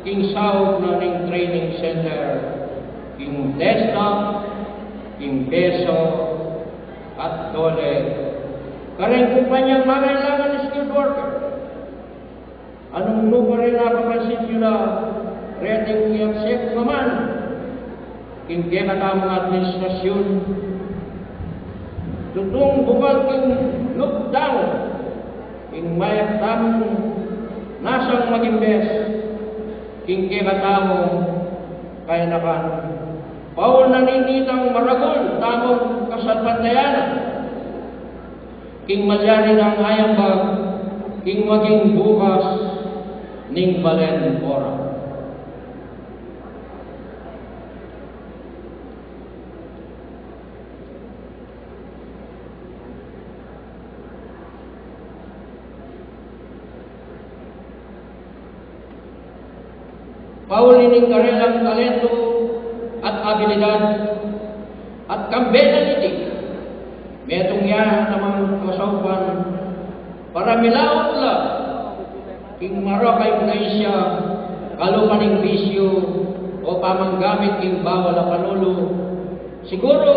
King Saog na ng training center, King Testa, King Beso, at Dole. Kareng kumpanyang magailangan ng skilled worker. Anong lupa rin napapansin nyo na rating yung sek naman? King kinatamang administrasyon, tutong bukal king lockdown, king mayak tamang nasang mag-invest, king kinatamang kaya nakan. Paul naninitang maragol, tamang kasalpantayanan, king malyari ng ayambag, king maging bukas, ning balen ora. Paulining karelang talento at abilidad at kambenality. Metong yan namang kasaupan para milaot lang king marakay kaisya kalupaning bisyo o pamanggamit king bawal na panulo. Siguro,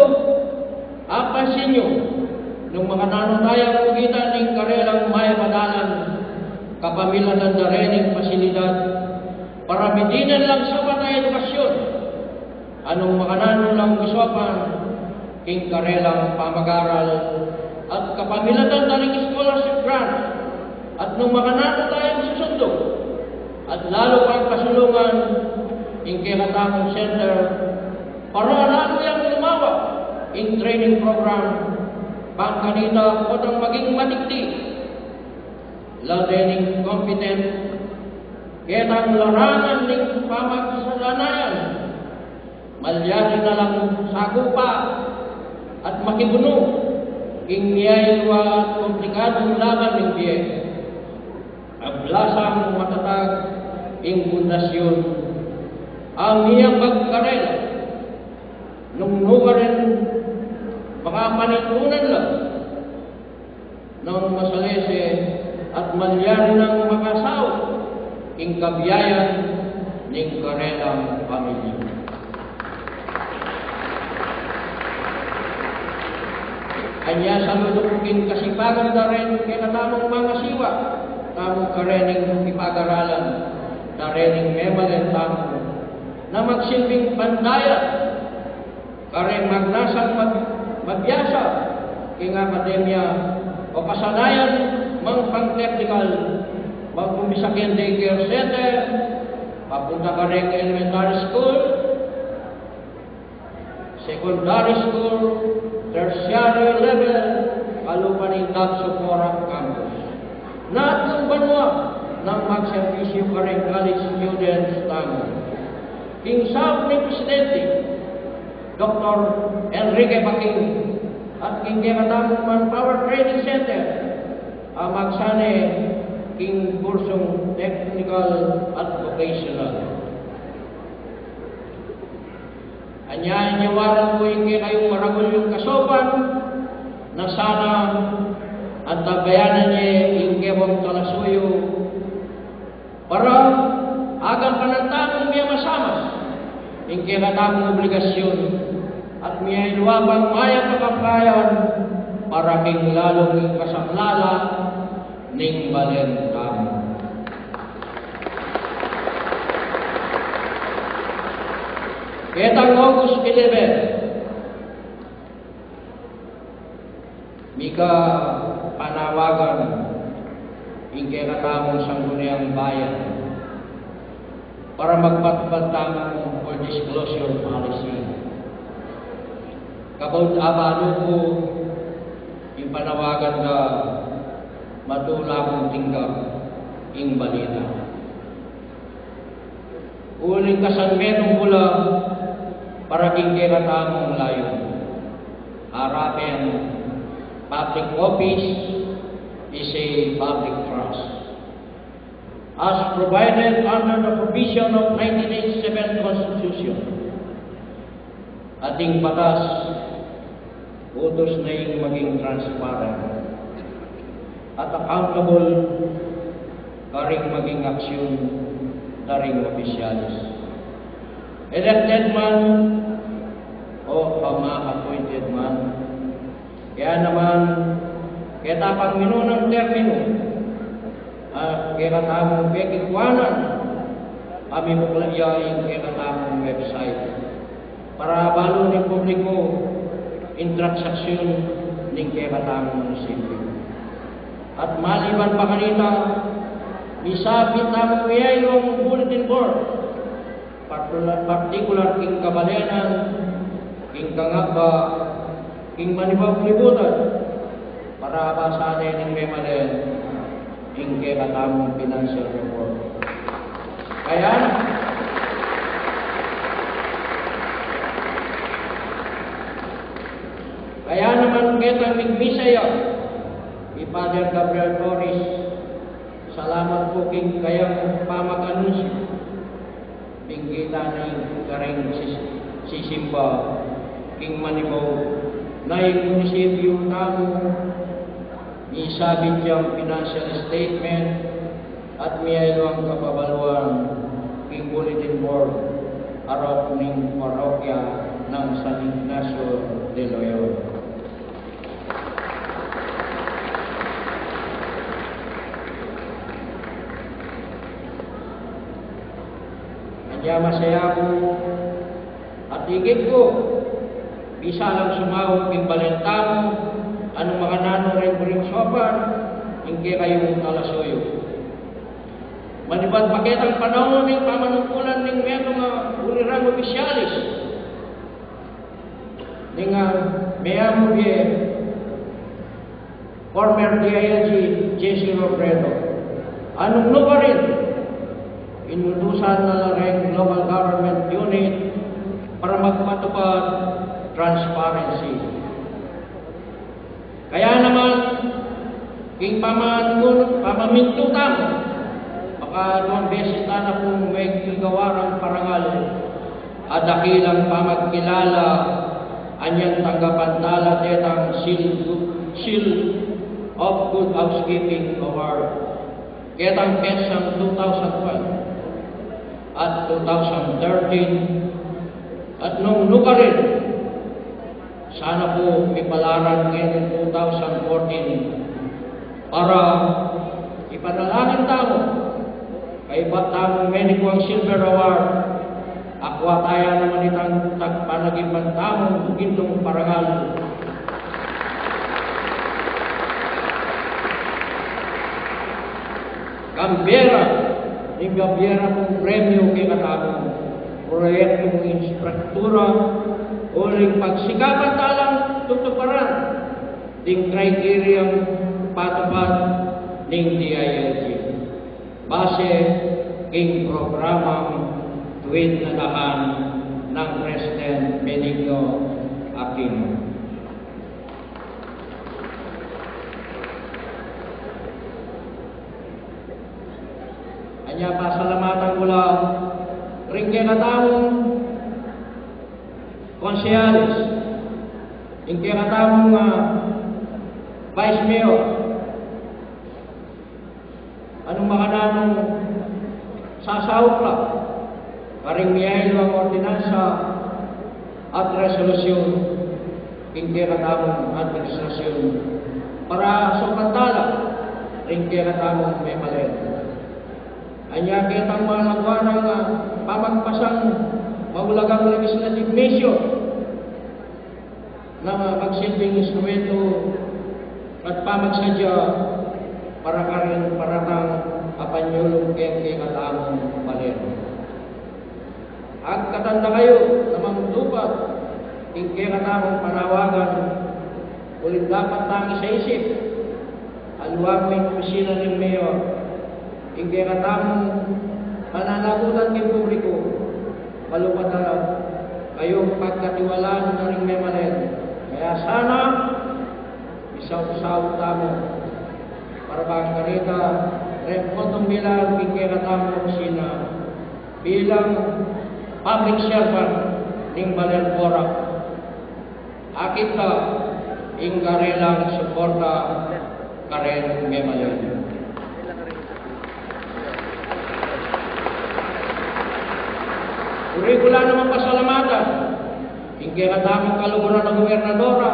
apansin nyo nung mga nanunayang ugitan ng karelang may padalan kapamilan na rin ng pasilidad para medinan lang sa mga edukasyon. Anong makanano lang usapan, king karelang pamag-aral at kapamilatan taring scholarship grant at nung makanano tayong susundo at lalo pang kasulungan king kinatamong center para lalo yung lumawa in training program pang kanina potang maging matikti ladening competent ketang larangan ng pamagsasanayan malyari na lang sagupa at makibuno ing niyaywa at komplikadong laban ng biye. Ablasang matatag ing pundasyon ang iyang pagkarela nung nuwa rin mga panitunan lang ng masalese at malyari ng makasaw ing kabiyayan ng karelang pamilya. Anya sa lulupugin kasipagan na rin kinatamong mga siwa, tamong karening ipag-aralan, na rening memalen tamong na magsilbing pandayan, kareng magnasang mabyasa, king akademya o kasanayan, mang pang-technical, mag-umisakyan daycare center, papunta ka rin elementary school, secondary school, tertiary level, kalupaning Dabso-Porac campus. Natong banwa ng magservisyo ka rin college students tamo. King South ni Presidente, Dr. Enrique Baking, at king Kinatamong Manpower Training Center, ang magsane king kursong technical at vocational. Anyayan niyawaran ko yung kayong maragol yung kasopan na sana at tabayanan niya yung kewang talasuyo para agang panantamong niya masamas yung kinatamong obligasyon at niya iluwabang maya pagkapayan para king lalong yung kasaklala ning balentamo. Ketang August 11, mika panawagan ing kinatamong sangguniang bayan para magpatupad tamang for disclosure policy. Kapag abano ko yung panawagan ka matulang tinggap ing balita. Uling kasanmenong mula para king kinatamong layo. Harapin, public office is a public trust. As provided under the provision of 1987 Constitution, ating batas, utos na yung maging transparent at accountable karing maging aksyon daring opisyalis. Elected man o pama-appointed man, kaya naman kitapang minunang termino at kinatamong pekikwanan kami buklayain kinatamong website para balo ni publiko in transaksyon ng kinatamong munisipyo. At maliban pa kanita, misabit namang yung bulletin board, particular king kabalenan, king kangaba, king manibang libutan, para basahin ng memalen, king kinatamong financial report. Kaya naman kita migmisaya, Father Gabriel Torres, salamat po king kayang pamag-anunsyo. Pinggita na yung karing sisimba, king manibaw, na yung munisipyo tamo, isabit yung financial statement, at miyaylo ang kapabaluan, king bulletin board, araw ng parokya ng San Ignacio de Loyola. Kaya masaya ko at higit ko, bisa lang sumawag yung balentano, anong mga nanorin ko rin sopan, hindi kayong talasuyo. Manibad paketang panahon ng pamanungkulan ng mga ulirang opisyalis, ng mayamo biye, former DILG J.C. Robredo. Anong lupa rin? Inutusan na rin local government unit para para magmatupad transparency. Kaya naman, king pamamintutan, baka 2 beses na kung may kigawarang parangal, at dakilang pamagkilala, anyang tanggapantala detang seal of good housekeeping award. Ketang pensang 2012 at 2013 at nung lugarin, sana po ipalaran ngayon 2014 para ipanalangin tamo kay tamong Menikuang Silver Award. Akwa tayo naman itang tagpanagipan tamong gintong parangal. Gambera, ni Gabiera kong premyo kay katamong proyektong infrastruktura uling pagsikapan talang tutuparan ding kriteryang patupad ning DILG base king programang tuwid na dahan ng President Benigno Aquino. Kanya pasalamatan ko lang rin kaya katamong konseyalis, yung kaya katamong Vice Mayor, anong makanamong sasawag lang, paring miyahilo ang ordinansa at resolusyon, yung kaya katamong administrasyon, para sa pantala, rin kaya katamong may malit. Anya kitang malagwa ng pamagpasang maulagang legislative mission na magsilbing instrumento at pamagsadya para karin paratang apanyulong kaya katamong palero. Ang katanda kayo na mamutupad kaya katamong panawagan ulit dapat tangi sa isip aluwag may opisina ng Mayor hindi katamong pananagutan ng publiko, malupad na kayong pagkatiwalaan na rin may malit. Kaya sana, isaw-saw tamo, para bang kanita, repotong bilang hindi katamong sina, bilang public servant ng Balenpora. Akit ka, inggarelang suporta karen may malit. Kurikula naman pasalamatan, hindi katamang kaluguran ng Gobernadora,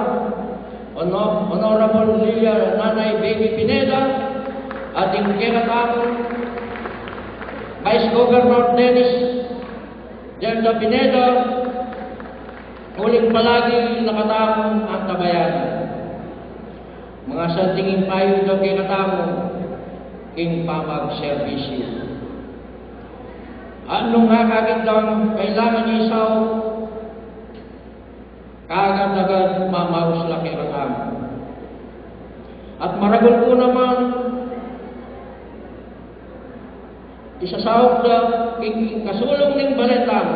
Honorable Lilia Nanay Baby Pineda, at hindi katamang Vice Governor Dennis Delta Pineda, uling palagi nakatamang ang tabayanan. Mga santingin payo daw kay katamang king pamag servisyo. Anong nga kagad lang kailangan isaw, kagad-agad mamaus laki ratang. At maragol po naman, isasawag na kasulong ng balitang,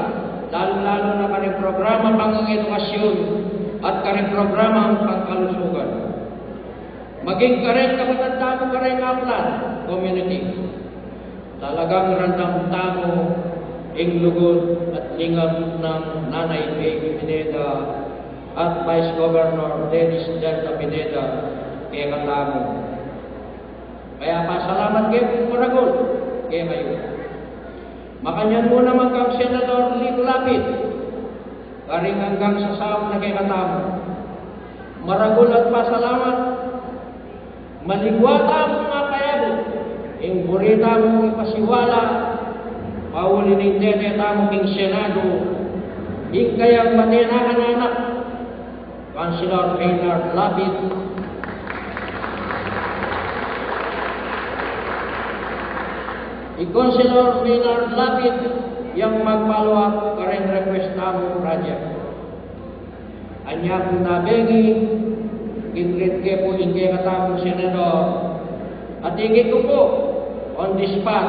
lalo-lalo na karing programa pang edukasyon at karing programa pangkalusugan. Maging karing kapatanda mo karing aplan, community. Talagang randang tamo ing lugod at lingap ng Nanay Baby Pineda at Vice Governor Dennis Delta Pineda kaya katamo. Kaya pasalamat kayo kung maragol kaya kayo. Makanyan mo naman kang Senador Lito Lapid karing hanggang sa sawag na kaya katamo. Maragol at pasalamat maligwata mo mga payabot ing burita mo ipasiwala pauli ng deteta mo king Senado ing kayang matinahan anak Councilor Maynard Lapid Councilor Maynard Lapid yang mag-follow up karen request mo project anya po nabegi kinrit ke po ing kaya katamong Senador at higit ko po on the spot,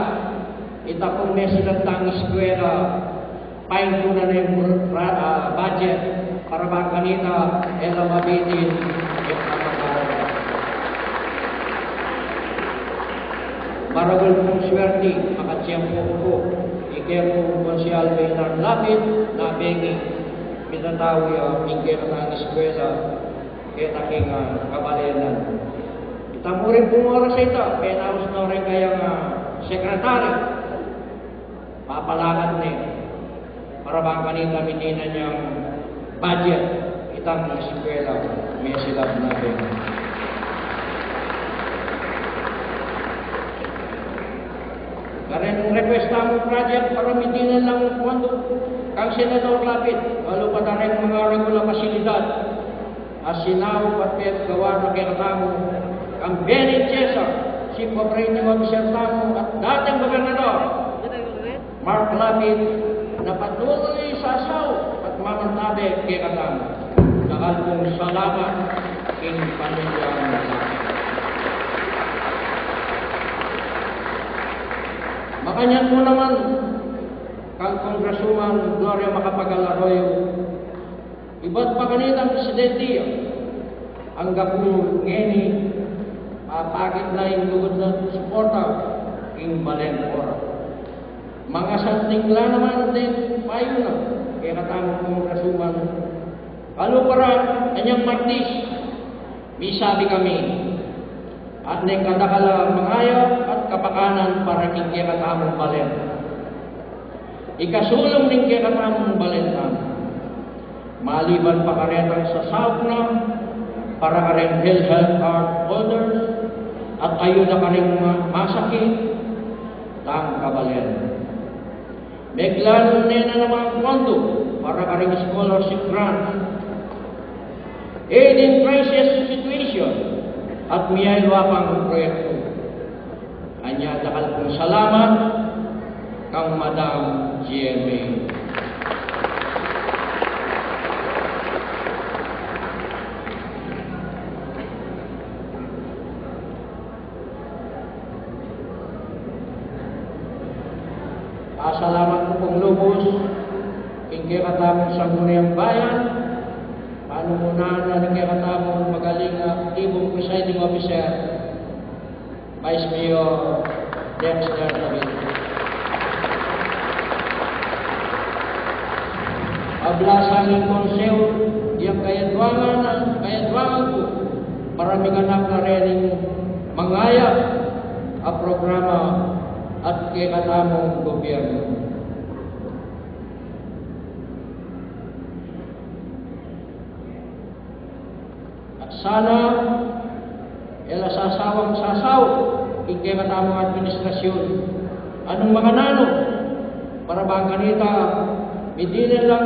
itapong may sinatang eskwela paintunan na yung budget para ba kanita mabitin yung kapag-aaral. Maragol pong swerte, makatiyempo ko, ikaya po konsyal Maynard Lapid, na bengi, pinatawi ang ng eskwela, kaya taking kabalenan. Itamo rin pong oras ito, kaya naus na rin kayang sekretary, papalakat na para bang kanina minina niyang budget, itang eskwela, may silab na bengi. Karen request mo project para mitinan lang kwando kang Senador Lapid, walo pa na rin mga regular pasilidad as sinaw patpet gawa na kinatamo ang Benny Cesar, si Operating Officer tamo at dating gobernador Mark Lapid na patuloy sa asaw at mamantabi kay katamo. Nakal pong salamat king pamilyang Lapid. Makanyan mo naman kang Congresswoman Gloria Macapagal Arroyo, iba't pa kanitang presidente ang gapu ngeni mapakit na yung lugod na suporta king Balen Ora. Mga santingla naman din payo na kaya katamang Congresswoman. Ano para kanyang Martis, may sabi kami, at neng kadakala mangayaw at kapakanan para king kaya katamang Balen. Ikasulong ning kaya katamang Balen na maliban pa karetang sa South na para ka rin health card holders at ayuda ka rin masakit tang kabalen. Meglalo na naman kwando para ka rin scholarship grant, aid in crisis situation at miyaywa pang proyekto. Anya dakal kong salamat kang Madam GMA. Salamat po pong lubos, kaya katamong sa Gunayang Bayan, paano muna na kaya katamong magaling actibong presiding officer, Vice Mayor Dexter David. Abla sa aming konseyo, iyang kayadwangan po, maraming anak na rin mangaya ang programa at kay katamong gobyerno. At sana sasawang sasaw kay katamong administrasyon. Anong mga nano para bang kanita midinan lang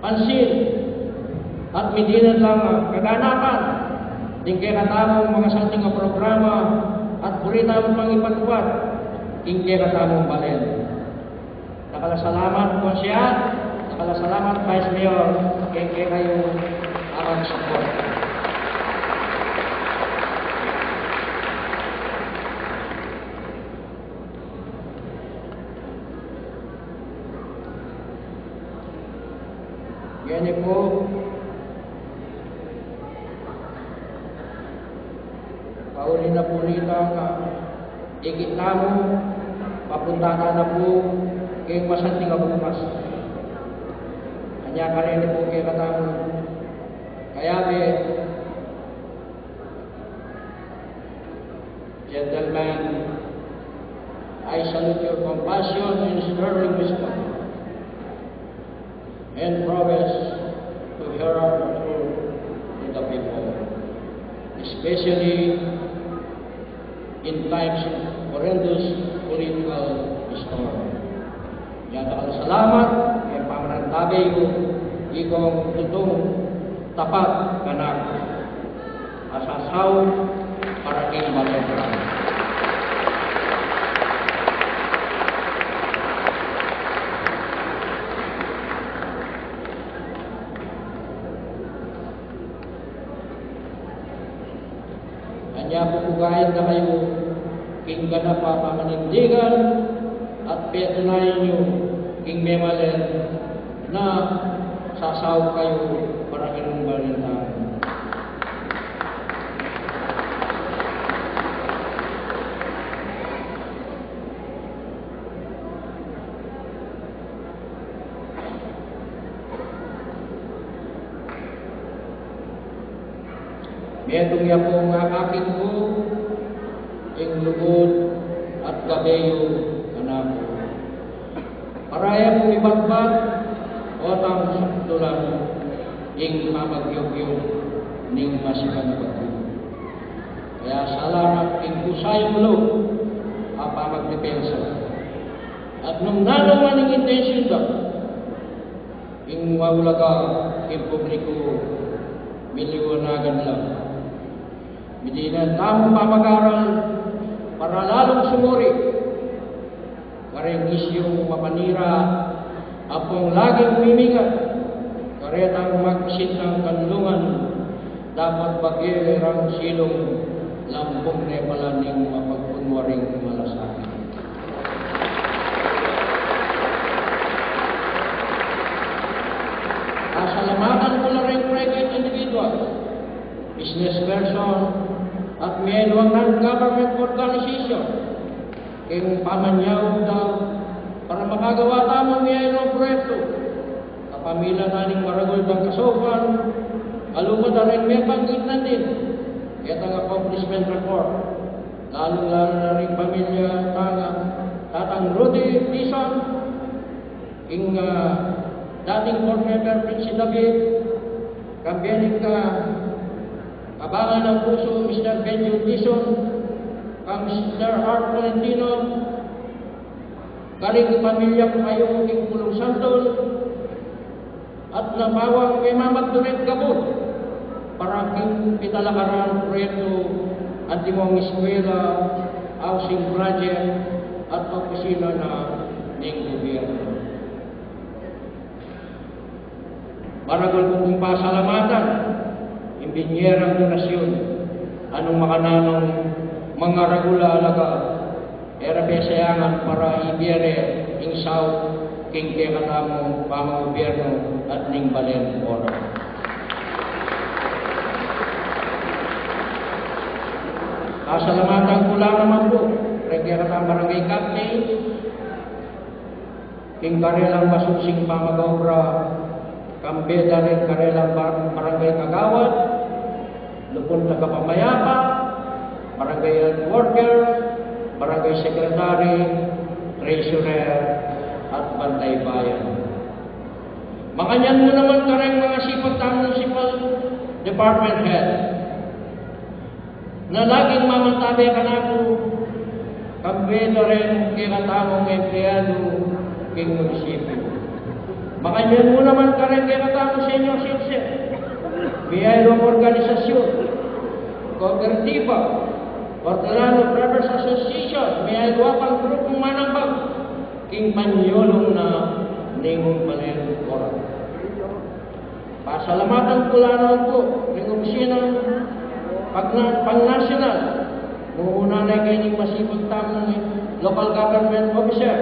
pansin at midinan lang kaganapan din kay katamong mga santing programa at purita mo pang ipatupad king katamong Balen. Nakalasalamat po siya, nakalasalamat Vice Mayor, kaya kayo ang support. Yan po, pauli na po rito ang ikit na mo, papunta na po kay masanting bukas. Kanya ka rin po kay katamong kayabe, gentlemen, I salute your compassion and sterling wisdom and prowess to herald the truth to the people, especially in times of horrendous political storm. Yan ang salamat, kaya pamanantabi ko, ikong tutong tapat kanak, asasaw para king Balen. Kanya pupugahin na kayo king ganap pa pamanindigan at petunayan nyo king memalen na sasaw kayo para ganun balintaan. Medong niya po nga akin ko, ing lugod at kabeyo anak ko. Paraya mo ibagbag, o tang saktulan, ing mamagyog-yog, ning masikan bagyo. Kaya salamat ing kusay mo ang pamagdepensa. At nung nalaman ng intensyon ba, ing mawulaga, ing publiko, miliwanagan lang. Hindi na tamang pamag-aral para lalong sumuri. Kareng isyong mapanira apong laging mimigat. Karetang magsit ng kanlungan dapat bagirang silong lampong nepala ning mapagpunwaring malasakit. Salamatan ko na rin private individual, business person, at may non-government organization kung pamanyaw daw para makagawa tamang may ng proyekto. Kapamilya naning maragol ng kasopan, alumad na rin may panggitan din. Kaya ang accomplishment report, lalong-lalo na rin pamilya tatang Rudy Dizon, ing dating board member Prince David, kampiyanin ka Abangan ng puso, Mr. Benjo Dizon, kang Mr. Art Valentino, galing pamilya ko kayo king Pulong Santol, at nabawang kay Mamagduret Gabon, para king pitalakaran proyekto antimong eskwela, housing project, at opisina na ning gobyerno. Maragol po kong pasalamatan, imbinyerang donasyon, anong makananong mga ragula alaga, era besayangan para ibiyere ing South, king kekatamo, pamang gobyerno, at ning balen ora. Pasalamatan ko lang naman po, kekatamo barangay captain, king karelang masusing pamag-obra, kambeda rin karelang barangay kagawad, lupon na kapamayapa, barangay health worker, barangay secretary, treasurer, at bantay bayan. Makanyan mo naman kareng mga sipag municipal department head na laging mamantabi ka na po, kambeda rin kinatamong empleyado king munisipyo. Makanyan mo naman ka rin kaya katapos sa inyong sipsip. Mayroong organisasyon, Kooperatiba, Hortelano Brothers Association, mayroong pang grupong manambag, king panyolong na ningong balen oras. Pasalamatan ko lang po, ning opisina, pang-national, muna na kayo ng masipag tamang local government officer,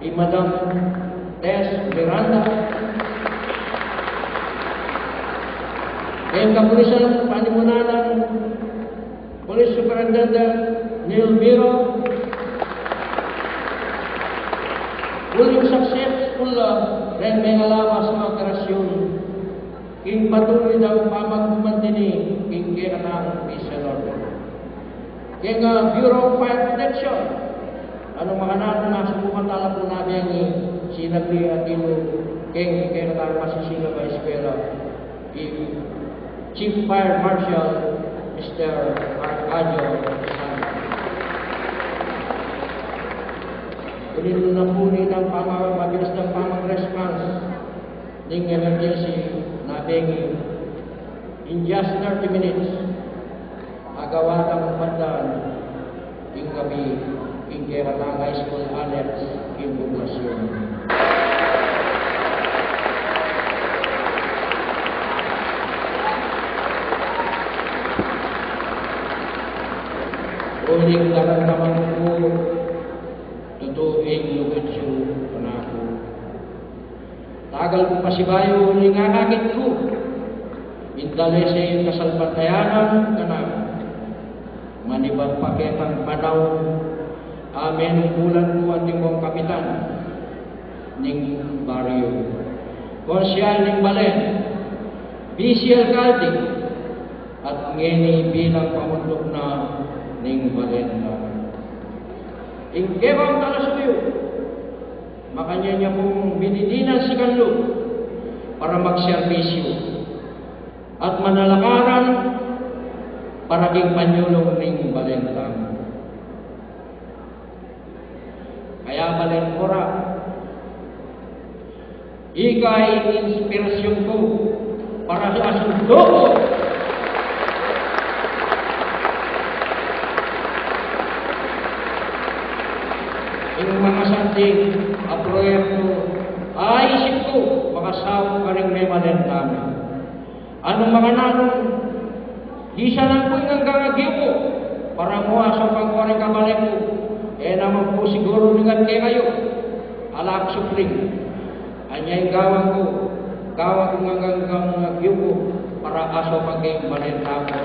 Madam Tess Miranda, kayong kapulisan, panimunan ng Police Superintendent Neil Biro, uling successful rin may alawa sa operasyon, king patuloy ng pamagkumantini, king kaya Misalor. King Bureau of Fire Protection, anong mga na subukan tala po natin sinagli at king kaya masisila ba eskwela, Chief Fire Marshal Mr. Arcadio Santos. Kunin na po ng mabilis ng pamag-response ng emergency natin in just 30 minutes agawa ng pandan ng gabi in Keratang High School Annex in Poblasyon. Uling naman po tutuing lugod siyo panako. Agal ko pasibayo ning akakit ko. Indali sa iyong kasalpatayanan ka na. Manibang paketang panahon. Amen bulan ko at mong kapitan ning baryo. Konsyal ning Balen. Busy alkalde at ngeni bilang pamundok na ning Balen. Ingkebang talasuyo. Makanya niya pong binidinan si Kanlo para magserbisyo at manalakaran para king panyulong ning Balentang. Kaya Balenpora, ikay inspirasyon ko para sa asundo ko. Yung mga santing proyekto, isip ko, makasawa ka rin may Balentang. Anong mga nanong, di siya lang po yung hanggang ko, para mo aso pang kuwaring kabalik ko, naman po siguro lingat kayo, alak supling. Anya yung gawang ko hanggang ko, para aso pang kayong Balentang ko.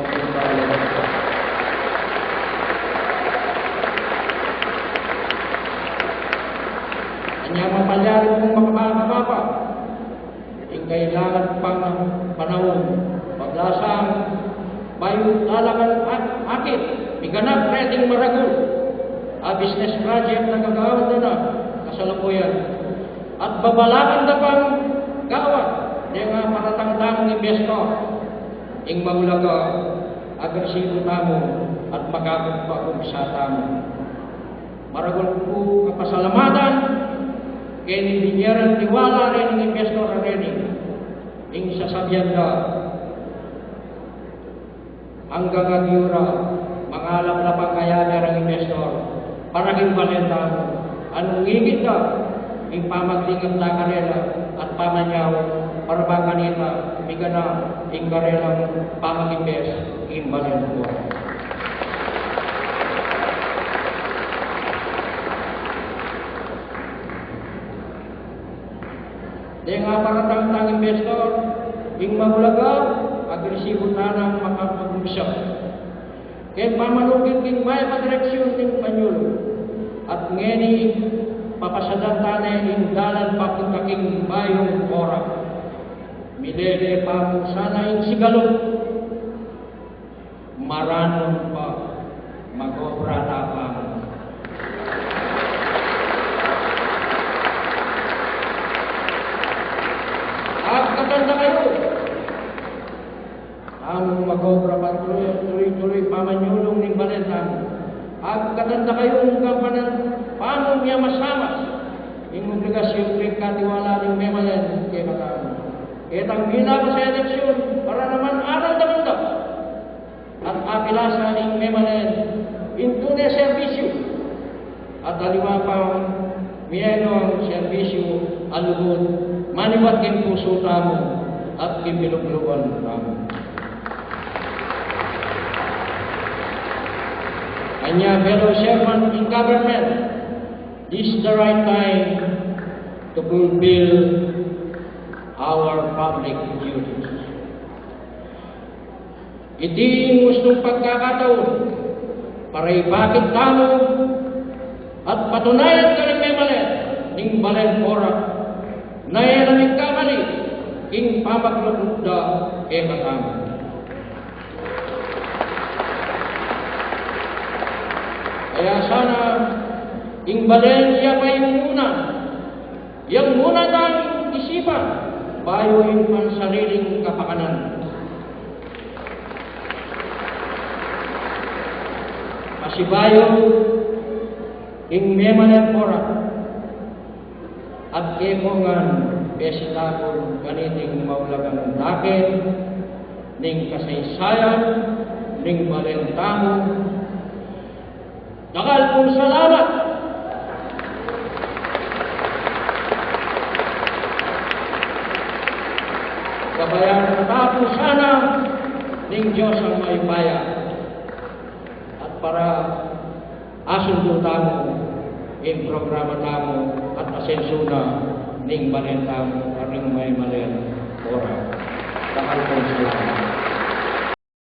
Anya mapalyari pong makamapa, yung kailangan pang panahon, paglasang bayo talagang akit, iganap reting maragul, business project na gagawin na kasalukuyan, at babalakan na pang gawat, yung paratang-tamong investor, yung maulaga, agresibo tamo, at makapagpagod sa tamo. Maragul po kapasalamatan, kaya nibinyaran tiwala rin ng investor rin, yung sasabihan na, hanggang agyura, mangalap na pangkayanya ng investor, para king Balentang, anong ngigit ka, yung pamaglingap na karela, at pamanyaw, para bang kanina, miga na, yung karelang pamagimbes, yung Balentang. Dahil nga paratang-tang investor, yung mahulaga, agresibo na ng makapag-umpisa. Kaya pamanugin king may madireksyon king Panyulo. At ngeni, papasadan tanay yung dalan papunta king bayong orak. Milele pa mo sana yung sigalog. Maranon pa, mag-obra na pa. Agkatanda kayo. Ang mag-obra pa tuloy-tuloy pamanyulong ng Balentang. Agkatanda kayo ng kampanan, paano niya masamas yung obligasyon ng katiwala ng Memalen kay Matang. Itang bilang sa eleksyon para naman aral-damanda at apilasa ng Memalen into na servisyo at aliwa pang miyeno ang servisyo alugod manibat king puso tamo at kimbilog-lugan tamo. Anya fellow servant in government, this is the right time to fulfill our public duties. Iti gustong pagkakataon para ibakit tamo at patunayan ka rin may mali ning Balenpora na ilamig kamali king pamaglukda kay katamo. Kaya sana ing Balen iya pa yung muna ng isipan bayo yung pansariling kapakanan. Pasibayo ing Balenpora at kemongan besilakon kaniting maulagan dakin ning kasaysayan ning Balentamo. Dakal pong salamat. Kabayan tapo sana ning Diyos ang may paya. At para asundo tamo, programa tamo at asensuna ning Balentamo. Carling May Malen Ora. Takal po sila.